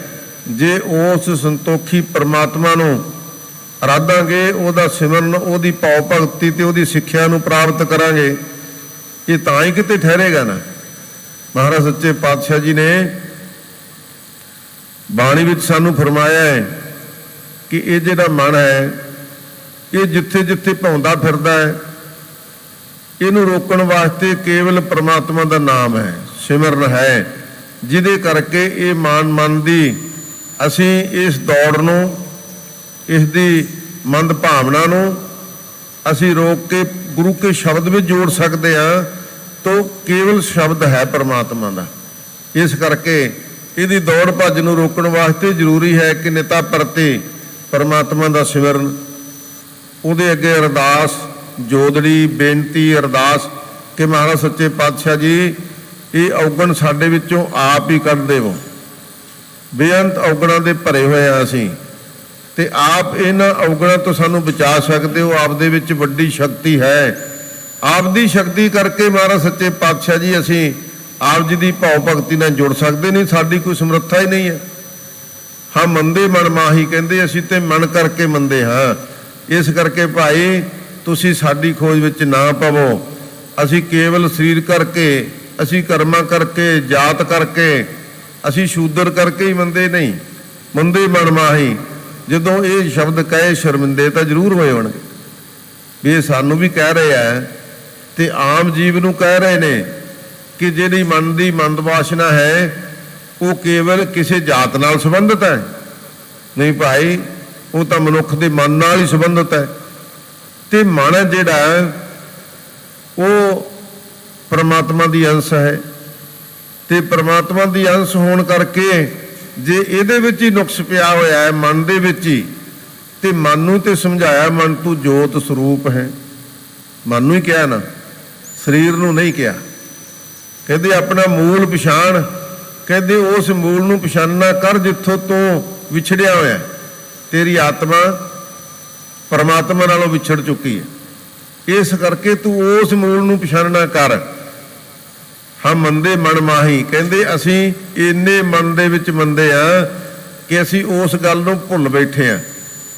ਜੇ ਉਸ ਸੰਤੋਖੀ ਪਰਮਾਤਮਾ ਨੂੰ ਅਰਾਧਾਂਗੇ, ਉਹਦਾ ਸਿਮਰਨ, ਉਹਦੀ ਭਾਵ ਭਗਤੀ ਤੇ ਉਹਦੀ ਸਿੱਖਿਆ ਨੂੰ ਪ੍ਰਾਪਤ ਕਰਾਂਗੇ, ਇਹ ਤਾਂ ਹੀ ਕਿਤੇ ਠਹਿਰੇਗਾ ਨਾ। ਮਹਾਰਾਜ ਸੱਚੇ ਪਾਤਸ਼ਾਹ ਜੀ ਨੇ ਬਾਣੀ ਵਿੱਚ ਸਾਨੂੰ ਫਰਮਾਇਆ ਹੈ ਕਿ ਇਹ ਜਿਹੜਾ ਮਨ ਹੈ ਇਹ ਜਿੱਥੇ ਜਿੱਥੇ ਭੌਂਦਾ ਫਿਰਦਾ ਹੈ, ਇਹਨੂੰ ਰੋਕਣ ਵਾਸਤੇ ਕੇਵਲ ਪਰਮਾਤਮਾ ਦਾ ਨਾਮ ਹੈ, ਸਿਮਰਨ ਹੈ, ਜਿਹਦੇ ਕਰਕੇ ਇਹ ਮਨ ਦੀ ਅਸੀਂ ਇਸ ਦੌੜ ਨੂੰ, ਇਸ ਦੀ ਮੰਦ ਭਾਵਨਾ ਨੂੰ ਅਸੀਂ ਰੋਕ ਕੇ ਗੁਰੂ ਕੇ ਸ਼ਬਦ ਵਿੱਚ ਜੋੜ ਸਕਦੇ ਹਾਂ। ਤਾਂ ਕੇਵਲ ਸ਼ਬਦ ਹੈ ਪਰਮਾਤਮਾ ਦਾ। ਇਸ ਕਰਕੇ ਇਹਦੀ ਦੌੜ ਭੱਜ ਨੂੰ ਰੋਕਣ ਵਾਸਤੇ ਜ਼ਰੂਰੀ ਹੈ ਕਿ ਨਿਤਾ ਪ੍ਰਤੀ ਪਰਮਾਤਮਾ ਦਾ ਸਿਮਰਨ, ਉਹਦੇ ਅੱਗੇ ਅਰਦਾਸ, ਜੋਦੜੀ, ਬੇਨਤੀ, ਅਰਦਾਸ ਕਿ ਮਹਾਰਾਜ ਸੱਚੇ ਪਾਤਸ਼ਾਹ ਜੀ ਇਹ ਔਗਣ ਸਾਡੇ ਵਿੱਚੋਂ ਆਪ ਹੀ ਕੱਢ ਦੇਵੋ। ਬੇਅੰਤ ਔਗਣਾਂ ਦੇ ਭਰੇ ਹੋਏ ਆ ਅਸੀਂ, ਤੇ ਆਪ ਇਹਨਾਂ ਔਗਣਾਂ ਤੋਂ ਸਾਨੂੰ ਬਚਾ ਸਕਦੇ ਹੋ। ਆਪ ਦੇ ਵਿੱਚ ਵੱਡੀ ਸ਼ਕਤੀ ਹੈ। ਆਪ ਦੀ ਸ਼ਕਤੀ ਕਰਕੇ ਮਹਾਰਾਜ ਸੱਚੇ ਪਾਤਸ਼ਾਹ ਜੀ ਅਸੀਂ ਆਪ ਜੀ ਦੀ ਭਾਵ ਭਗਤੀ ਨਾਲ ਜੁੜ ਸਕਦੇ ਨਹੀਂ, ਸਾਡੀ ਕੋਈ ਸਮਰੱਥਾ ਹੀ ਨਹੀਂ ਹੈ। ਹਾਂ ਮੰਦੇ ਮਨ ਮਾਹੀ, ਕਹਿੰਦੇ ਅਸੀਂ ਤੇ ਮਨ ਕਰਕੇ ਮੰਦੇ ਹਾਂ। ਇਸ ਕਰਕੇ ਭਾਈ ਤੁਸੀਂ ਸਾਡੀ ਖੋਜ ਵਿੱਚ ਨਾ ਪਵੋ। ਅਸੀਂ ਕੇਵਲ ਸਰੀਰ ਕਰਕੇ, ਅਸੀਂ ਕਰਮਾਂ ਕਰਕੇ, ਜਾਤ ਕਰਕੇ, ਅਸੀਂ ਸ਼ੂਦਰ ਕਰਕੇ ਹੀ ਮੰਦੇ ਨਹੀਂ। ਮੰਦੇ ਮਨ ਮਾਹੀ ਜਦੋਂ ਇਹ ਸ਼ਬਦ ਕਹੇ ਸ਼ਰਮਿੰਦੇ ਤਾਂ ਜ਼ਰੂਰ ਹੋਏ ਹੋਣਗੇ ਵੀ ਇਹ ਸਾਨੂੰ ਵੀ ਕਹਿ ਰਹੇ ਆ ਤੇ ਆਮ ਜੀਵ ਨੂੰ ਕਹਿ ਰਹੇ ਨੇ ਕਿ ਜਿਹੜੀ ਮਨ ਦੀ ਮੰਦ ਵਾਸ਼ਨਾ ਹੈ ਉਹ ਕੇਵਲ ਕਿਸੇ ਜਾਤ ਨਾਲ ਸੰਬੰਧਿਤ ਹੈ। ਨਹੀਂ ਭਾਈ, ਉਹ ਤਾਂ ਮਨੁੱਖ ਦੇ ਮਨ ਨਾਲ ਹੀ ਸੰਬੰਧਿਤ ਹੈ। ਤੇ ਮਨ ਜਿਹੜਾ ਉਹ ਪਰਮਾਤਮਾ ਦੀ ਅੰਸ਼ ਹੈ, ਤੇ ਪਰਮਾਤਮਾ ਦੀ ਅੰਸ਼ ਹੋਣ ਕਰਕੇ ਜੇ ਇਹਦੇ ਵਿੱਚ ਹੀ ਨੁਕਸ ਪਿਆ ਹੋਇਆ ਹੈ ਮਨ ਦੇ ਵਿੱਚ ਹੀ, ਤੇ ਮਨ ਨੂੰ ਤੇ ਸਮਝਾਇਆ ਮਨ ਤੂੰ ਜੋਤ ਸਰੂਪ ਹੈ। ਮਨ ਨੂੰ ਹੀ ਕਿਹਾ ਨਾ, ਸਰੀਰ ਨੂੰ ਨਹੀਂ ਕਿਹਾ। ਕਹਿੰਦੇ ਆਪਣਾ ਮੂਲ ਪਛਾਣ, ਕਹਿੰਦੇ ਉਸ ਮੂਲ ਨੂੰ ਪਛਾਨਣਾ ਕਰ ਜਿੱਥੋਂ ਤੋਂ ਵਿਛੜਿਆ ਹੋਇਆ। ਤੇਰੀ ਆਤਮਾ ਪਰਮਾਤਮਾ ਨਾਲੋਂ ਵਿਛੜ ਚੁੱਕੀ ਹੈ। ਇਸ ਕਰਕੇ ਤੂੰ ਉਸ ਮੂਲ ਨੂੰ ਪਛਾਨਣਾ ਕਰ। ਹਾਂ ਮੰਦੇ ਮਨ ਮਾਹੀ, ਕਹਿੰਦੇ ਅਸੀਂ ਇੰਨੇ ਮਨ ਦੇ ਵਿੱਚ ਮੰਦੇ ਆ ਕਿ ਅਸੀਂ ਉਸ ਗੱਲ ਨੂੰ ਭੁੱਲ ਬੈਠੇ ਆ।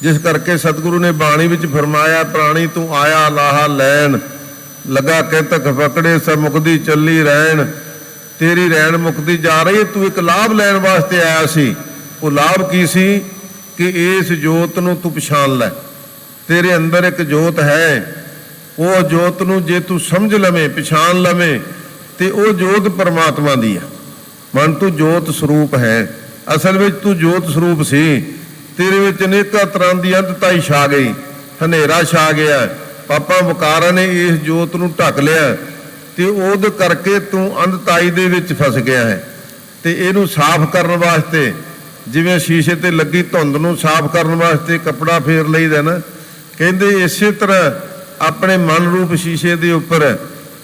ਜਿਸ ਕਰਕੇ ਸਤਿਗੁਰੂ ਨੇ ਬਾਣੀ ਵਿੱਚ ਫਰਮਾਇਆ ਪ੍ਰਾਣੀ ਤੂੰ ਆਇਆ ਲਾਹਾ ਲੈਣ, ਲਗਾ ਕੇ ਤੱਕ ਪਕੜੇ ਸਭ ਮੁਕਦੀ ਚੱਲੀ ਰਹਿਣ। ਤੇਰੀ ਰਹਿਣ ਮੁਕਦੀ ਜਾ ਰਹੀ ਹੈ, ਤੂੰ ਇੱਕ ਲਾਭ ਲੈਣ ਵਾਸਤੇ ਆਇਆ ਸੀ। ਉਹ ਲਾਭ ਕੀ ਸੀ ਕਿ ਇਸ ਜੋਤ ਨੂੰ ਤੂੰ ਪਛਾਣ ਲੈ। ਤੇਰੇ ਅੰਦਰ ਇੱਕ ਜੋਤ ਹੈ, ਉਹ ਜੋਤ ਨੂੰ ਜੇ ਤੂੰ ਸਮਝ ਲਵੇਂ, ਪਛਾਣ ਲਵੇਂ, ਤੇ ਉਹ ਜੋਤ ਪਰਮਾਤਮਾ ਦੀ ਹੈ। ਮਨ ਤੂੰ ਜੋਤ ਸਰੂਪ ਹੈ। ਅਸਲ ਵਿੱਚ ਤੂੰ ਜੋਤ ਸਰੂਪ ਸੀ, ਤੇਰੇ ਵਿੱਚ ਅਨੇਕਾਂ ਤਰ੍ਹਾਂ ਦੀ ਅੰਧਤਾਈ ਛਾ ਗਈ, ਹਨੇਰਾ ਛਾ ਗਿਆ, ਪਾਪਾਂ ਵਿਕਾਰਾਂ ਨੇ ਇਸ ਜੋਤ ਨੂੰ ਢੱਕ ਲਿਆ ਤੇ ਉਹਦੇ ਕਰਕੇ ਤੂੰ ਅੰਧਤਾਈ ਦੇ ਵਿੱਚ ਫਸ ਗਿਆ ਹੈ। ਤੇ ਇਹਨੂੰ ਸਾਫ਼ ਕਰਨ ਵਾਸਤੇ ਜਿਵੇਂ ਸ਼ੀਸ਼ੇ ਤੇ ਲੱਗੀ ਧੁੰਦ ਨੂੰ ਸਾਫ਼ ਕਰਨ ਵਾਸਤੇ ਕੱਪੜਾ ਫੇਰ ਲਈਦਾ ਨਾ, ਕਹਿੰਦੇ ਇਸੇ ਤਰ੍ਹਾਂ ਆਪਣੇ ਮਨ ਰੂਪ ਸ਼ੀਸ਼ੇ ਦੇ ਉੱਪਰ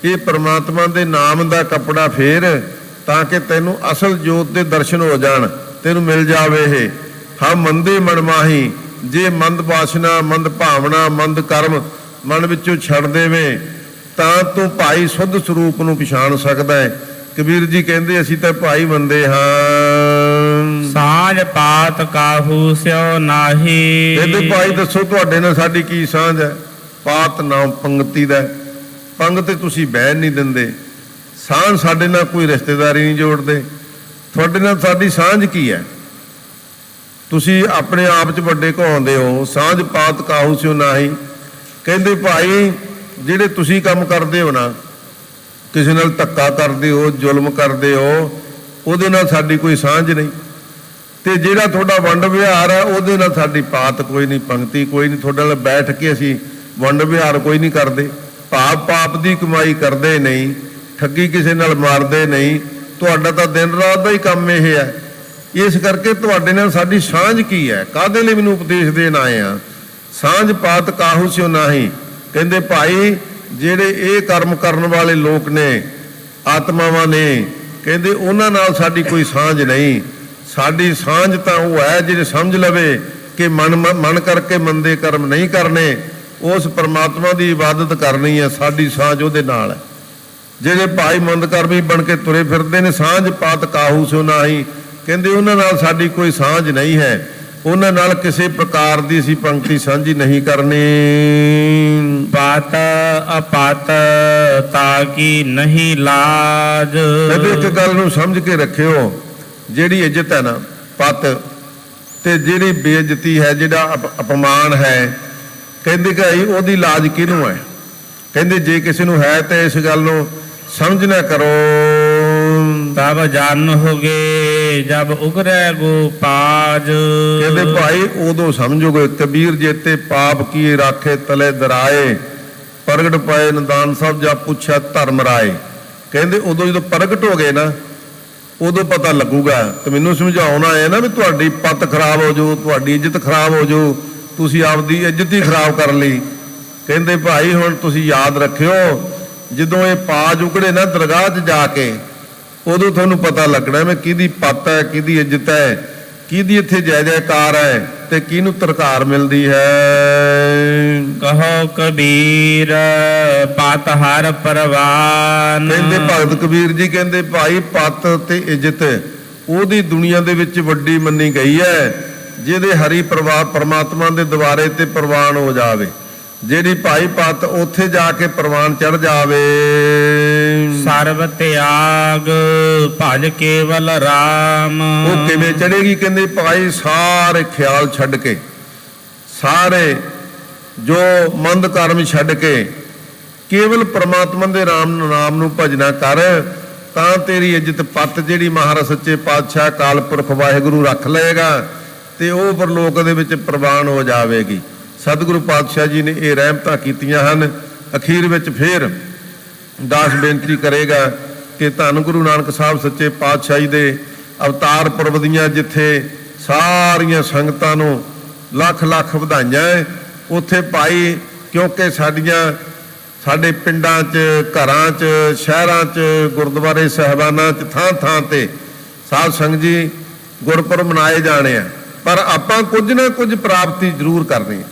ਇਹ ਪ੍ਰਮਾਤਮਾ ਦੇ ਨਾਮ ਦਾ ਕੱਪੜਾ ਫੇਰ, ਤਾਂ ਕਿ ਤੈਨੂੰ ਅਸਲ ਜੋਤ ਦੇ ਦਰਸ਼ਨ ਹੋ ਜਾਣ, ਤੈਨੂੰ ਮਿਲ ਜਾਵੇ ਇਹ। ਹਾਂ ਮੰਦੇ ਮਨ ਮਾਹੀ, ਜੇ ਮੰਦ ਵਾਸਨਾ, ਮੰਦ ਭਾਵਨਾ, ਮੰਦ ਕਰਮ ਮਨ ਵਿੱਚੋਂ ਛੱਡ ਦੇਵੇਂ ਤਾਂ ਤੂੰ ਭਾਈ ਸੁੱਧ ਸਰੂਪ ਨੂੰ ਪਛਾਣ ਸਕਦਾ ਹੈ। ਕਬੀਰ ਜੀ ਕਹਿੰਦੇ ਅਸੀਂ ਤਾਂ ਭਾਈ ਬੰਦੇ ਹਾਂ। ਸਾਂਝ ਪਾਤ ਕਾਹੂ ਸਿਓ ਨਾਹੀ। ਕਹਿੰਦੇ ਭਾਈ ਦੱਸੋ ਤੁਹਾਡੇ ਨਾਲ ਸਾਡੀ ਕੀ ਸਾਂਝ ਹੈ? ਪਾਤ ਨਾਮ ਪੰਗਤੀ ਦਾ, ਪੰਗਤ ਤੁਸੀਂ ਬਹਿਣ ਨਹੀਂ ਦਿੰਦੇ। ਸਾਂਝ ਸਾਡੇ ਨਾਲ ਕੋਈ ਰਿਸ਼ਤੇਦਾਰੀ ਨਹੀਂ ਜੋੜਦੇ। ਤੁਹਾਡੇ ਨਾਲ ਸਾਡੀ ਸਾਂਝ ਕੀ ਹੈ? ਤੁਸੀਂ ਆਪਣੇ ਆਪ 'ਚ ਵੱਡੇ ਕਹਾਉਂਦੇ ਹੋ। ਸਾਂਝ ਪਾਤ ਕਾਹੂ ਸਿਓ ਨਾਹੀ। ਕਹਿੰਦੇ ਭਾਈ ਜਿਹੜੇ ਤੁਸੀਂ ਕੰਮ ਕਰਦੇ ਹੋ ਨਾ, ਕਿਸੇ ਨਾਲ ਧੱਕਾ ਕਰਦੇ ਹੋ, ਜ਼ੁਲਮ ਕਰਦੇ ਹੋ, ਉਹਦੇ ਨਾਲ ਸਾਡੀ ਕੋਈ ਸਾਂਝ ਨਹੀਂ। ਤੇ ਜਿਹੜਾ ਤੁਹਾਡਾ ਵੰਡ ਵਿਹਾਰ ਹੈ ਉਹਦੇ ਨਾਲ ਸਾਡੀ ਪਾਤ ਕੋਈ ਨਹੀਂ, ਪੰਗਤੀ ਕੋਈ ਨਹੀਂ। ਤੁਹਾਡੇ ਨਾਲ ਬੈਠ ਕੇ ਅਸੀਂ ਵੰਡ ਵਿਹਾਰ ਕੋਈ ਨਹੀਂ ਕਰਦੇ। ਪਾਪ ਦੀ ਕਮਾਈ ਕਰਦੇ ਨਹੀਂ, ਠੱਗੀ ਕਿਸੇ ਨਾਲ ਮਾਰਦੇ ਨਹੀਂ। ਤੁਹਾਡਾ ਤਾਂ ਦਿਨ ਰਾਤ ਦਾ ਹੀ ਕੰਮ ਇਹ ਹੈ। ਇਸ ਕਰਕੇ ਤੁਹਾਡੇ ਨਾਲ ਸਾਡੀ ਸਾਂਝ ਕੀ ਹੈ? ਕਾਹਦੇ ਲਈ ਮੈਨੂੰ ਉਪਦੇਸ਼ ਦੇਣ ਆਏ ਆ? ਸਾਂਝ ਪਾਤ ਕਾਹੂ ਸਿਓ ਨਾਹੀ। ਕਹਿੰਦੇ ਭਾਈ ਜਿਹੜੇ ਇਹ ਕਰਮ ਕਰਨ ਵਾਲੇ ਲੋਕ ਨੇ, ਆਤਮਾਵਾਂ ਨੇ, ਕਹਿੰਦੇ ਉਹਨਾਂ ਨਾਲ ਸਾਡੀ ਕੋਈ ਸਾਂਝ ਨਹੀਂ। ਸਾਡੀ ਸਾਂਝ ਤਾਂ ਉਹ ਹੈ ਜਿਹੜੇ ਸਮਝ ਲਵੇ ਕਿ ਮਨ ਕਰਕੇ ਮੰਦੇ ਕਰਮ ਨਹੀਂ ਕਰਨੇ, ਉਸ ਪਰਮਾਤਮਾ ਦੀ ਇਬਾਦਤ ਕਰਨੀ ਹੈ। ਸਾਡੀ ਸਾਂਝ ਉਹਦੇ ਨਾਲ ਹੈ। ਜਿਹੜੇ ਭਾਈ ਮੰਦ ਕਰਮੀ ਬਣ ਕੇ ਤੁਰੇ ਫਿਰਦੇ ਨੇ, ਸਾਂਝ ਪਾਤ ਕਾਹੂ ਸਿਓ ਨਾਹੀ, ਕਹਿੰਦੇ ਉਹਨਾਂ ਨਾਲ ਸਾਡੀ ਕੋਈ ਸਾਂਝ ਨਹੀਂ ਹੈ। ਉਹਨਾਂ ਨਾਲ ਕਿਸੇ ਪ੍ਰਕਾਰ ਦੀ ਅਸੀਂ ਪੰਕਤੀ ਸਾਂਝੀ ਨਹੀਂ ਕਰਨੀ। ਪਾਤ ਅਪਾਤ ਤਾਕੀ ਨਹੀਂ ਲਾਜ। ਇੱਕ ਗੱਲ ਨੂੰ ਸਮਝ ਕੇ ਰੱਖਿਓ, ਜਿਹੜੀ ਇੱਜ਼ਤ ਹੈ ਨਾ ਪਤ, ਤੇ ਜਿਹੜੀ ਬੇਇੱਜ਼ਤੀ ਹੈ, ਜਿਹੜਾ ਅਪਮਾਨ ਹੈ, ਕਹਿੰਦੇ ਕਿ ਉਹਦੀ ਲਾਜ ਕਿਹਨੂੰ ਹੈ? ਕਹਿੰਦੇ ਜੇ ਕਿਸੇ ਨੂੰ ਹੈ ਤਾਂ ਇਸ ਗੱਲ ਨੂੰ ਸਮਝਣਾ ਕਰੋ। ਤਬ ਜਾਨ ਹੋਗੇ ਜਬ ਉਗਰੈ ਗੋਪਾਜ। ਕਹਿੰਦੇ ਭਾਈ ਉਦੋਂ ਸਮਝੋਗੇ। ਕਬੀਰ ਜੇਤੇ ਪਾਪ ਕੀ ਰਾਖੇ ਤਲੇ ਦਰਾਏ, ਪ੍ਰਗਟ ਪਏ ਨਿਦਾਨ ਸਭ ਜਾ ਪੁੱਛਿਆ ਧਰਮ ਰਾਏ। ਕਹਿੰਦੇ ਉਦੋਂ ਜਦੋਂ ਪ੍ਰਗਟ ਹੋ ਗਏ ਨਾ, ਉਦੋਂ ਪਤਾ ਲੱਗੂਗਾ। ਤੇ ਮੈਨੂੰ ਸਮਝਾਉਣਾ ਹੈ ਨਾ ਵੀ ਤੁਹਾਡੀ ਪੱਤ ਖਰਾਬ ਹੋ ਜਾਊ, ਤੁਹਾਡੀ ਇੱਜ਼ਤ ਖਰਾਬ ਹੋ ਜਾਊ, ਤੁਸੀਂ ਆਪਦੀ ਇੱਜ਼ਤ ਹੀ ਖਰਾਬ ਕਰ ਲਈ। ਕਹਿੰਦੇ ਭਾਈ ਹੁਣ ਤੁਸੀਂ ਯਾਦ ਰੱਖਿਓ, ਜਦੋਂ ਇਹ ਪਾਜ ਉਗੜੇ ਨਾ ਦਰਗਾਹ 'ਚ ਜਾ ਕੇ, ਉਦੋਂ ਤੁਹਾਨੂੰ ਪਤਾ ਲੱਗਣਾ ਮੈਂ ਕਿਹਦੀ ਪੱਤ ਹੈ, ਕਿਹਦੀ ਇੱਜ਼ਤ ਹੈ, ਕਿਹਦੀ ਇੱਥੇ ਜੈ ਜੈਕਾਰ ਹੈ ਤੇ ਕਿਹਨੂੰ ਤਰਕਾਰ ਮਿਲਦੀ ਹੈ। ਕਹੋ ਕਬੀਰ ਪਤ ਹਰ ਪਰਵਾਨ। ਕਹਿੰਦੇ ਭਗਤ ਕਬੀਰ ਜੀ ਕਹਿੰਦੇ ਭਾਈ ਪੱਤ ਤੇ ਇੱਜ਼ਤ ਉਹਦੀ ਦੁਨੀਆ ਦੇ ਵਿੱਚ ਵੱਡੀ ਮੰਨੀ ਗਈ ਹੈ ਜਿਹਦੇ ਹਰੀ ਪਰਮਾਤਮਾ ਦੇ ਦੁਆਰੇ ਤੇ ਪ੍ਰਵਾਨ ਹੋ ਜਾਵੇ। ਜਿਹੜੀ ਭਾਈ ਪੱਤ ਉੱਥੇ ਜਾ ਕੇ ਪ੍ਰਵਾਨ ਚੜ ਜਾਵੇ। ਸਰਬ ਤਿਆਗ ਭਜ ਕੇਵਲ ਰਾਮ। ਉਹ ਕਿਵੇਂ ਚੜੇਗੀ? ਕਹਿੰਦੇ ਭਾਈ ਸਾਰੇ ਖਿਆਲ ਛੱਡ ਕੇ, ਸਾਰੇ ਜੋ ਮੰਦ ਕਰਮ ਛੱਡ ਕੇ ਕੇਵਲ ਪ੍ਰਮਾਤਮਾ ਦੇ ਨਾਮ ਨੂੰ ਭਜਨਾ ਕਰ, ਤਾਂ ਤੇਰੀ ਇੱਜ਼ਤ ਪੱਤ ਜਿਹੜੀ ਮਹਾਰਾਜ ਸੱਚੇ ਪਾਤਸ਼ਾਹ ਅਕਾਲ ਪੁਰਖ ਵਾਹਿਗੁਰੂ ਰੱਖ ਲਏਗਾ ਤੇ ਉਹ ਪਰਲੋਕ ਦੇ ਵਿੱਚ ਪ੍ਰਵਾਨ ਹੋ ਜਾਵੇਗੀ। ਸਤਿਗੁਰੂ ਪਾਤਸ਼ਾਹ ਜੀ ਨੇ ਇਹ ਰਹਿਮਤਾਂ ਕੀਤੀਆਂ ਹਨ। ਅਖੀਰ ਵਿੱਚ ਫੇਰ ਦਾਸ ਬੇਨਤੀ ਕਰੇਗਾ ਕਿ ਧੰਨ ਗੁਰੂ ਨਾਨਕ ਸਾਹਿਬ ਸੱਚੇ ਪਾਤਸ਼ਾਹ ਜੀ ਦੇ ਅਵਤਾਰ ਪੁਰਬ ਦੀਆਂ ਜਿੱਥੇ ਸਾਰੀਆਂ ਸੰਗਤਾਂ ਨੂੰ ਲੱਖ ਲੱਖ ਵਧਾਈਆਂ। ਉੱਥੇ ਭਾਈ ਕਿਉਂਕਿ ਸਾਡੇ ਪਿੰਡਾਂ 'ਚ, ਘਰਾਂ 'ਚ, ਸ਼ਹਿਰਾਂ 'ਚ, ਗੁਰਦੁਆਰੇ ਸਾਹਿਬਾਨਾਂ 'ਚ ਥਾਂ ਥਾਂ ਤੇ ਸਾਧ ਸੰਗਤ ਜੀ ਗੁਰਪੁਰਬ ਮਨਾਏ ਜਾਣੇ ਆ। ਪਰ ਆਪਾਂ ਕੁਝ ਨਾ ਕੁਝ ਪ੍ਰਾਪਤੀ ਜ਼ਰੂਰ ਕਰਨੀ ਹੈ।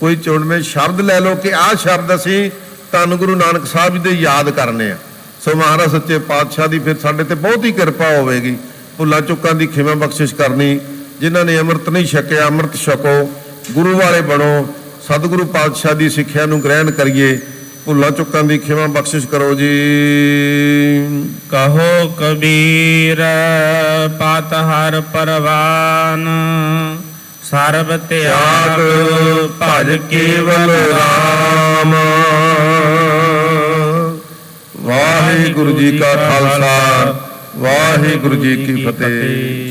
ਕੋਈ ਚੁਣਵੇਂ ਸ਼ਬਦ ਲੈ ਲਓ ਕਿ ਆਹ ਸ਼ਬਦ ਅਸੀਂ ਧੰਨ ਗੁਰੂ ਨਾਨਕ ਸਾਹਿਬ ਜੀ ਦੇ ਯਾਦ ਕਰਨੇ ਆ। ਸੋ ਮਹਾਰਾਜ ਸੱਚੇ ਪਾਤਸ਼ਾਹ ਦੀ ਫਿਰ ਸਾਡੇ ਤੇ ਬਹੁਤ ਹੀ ਕਿਰਪਾ ਹੋਵੇਗੀ। ਭੁੱਲਾਂ ਚੁੱਕਾਂ ਦੀ ਖਿਮਾ ਬਖਸ਼ਿਸ਼ ਕਰਨੀ। ਜਿਨ੍ਹਾਂ ਨੇ ਅੰਮ੍ਰਿਤ ਨਹੀਂ ਛਕਿਆ ਅੰਮ੍ਰਿਤ ਛਕੋ, ਗੁਰੂ ਵਾਲੇ ਬਣੋ, ਸਤਿਗੁਰੂ ਪਾਤਸ਼ਾਹ ਦੀ ਸਿੱਖਿਆ ਨੂੰ ਗ੍ਰਹਿਣ ਕਰੀਏ। ਭੁੱਲਾਂ ਚੁੱਕਾਂ ਦੀ ਖਿਮਾ ਬਖਸ਼ਿਸ਼ ਕਰੋ ਜੀ। ਕਹੋ ਕਬੀਰ ਪਤ ਹਰ ਪਰਵਾਨ। ਸਰਬ ਤਿਆਗ ਭਜ ਕੇਵਲ ਰਾਮ। ਵਾਹਿਗੁਰੂ ਜੀ ਕਾ ਖਾਲਸਾ, ਵਾਹਿਗੁਰੂ ਜੀ ਕੀ ਫਤਿਹ।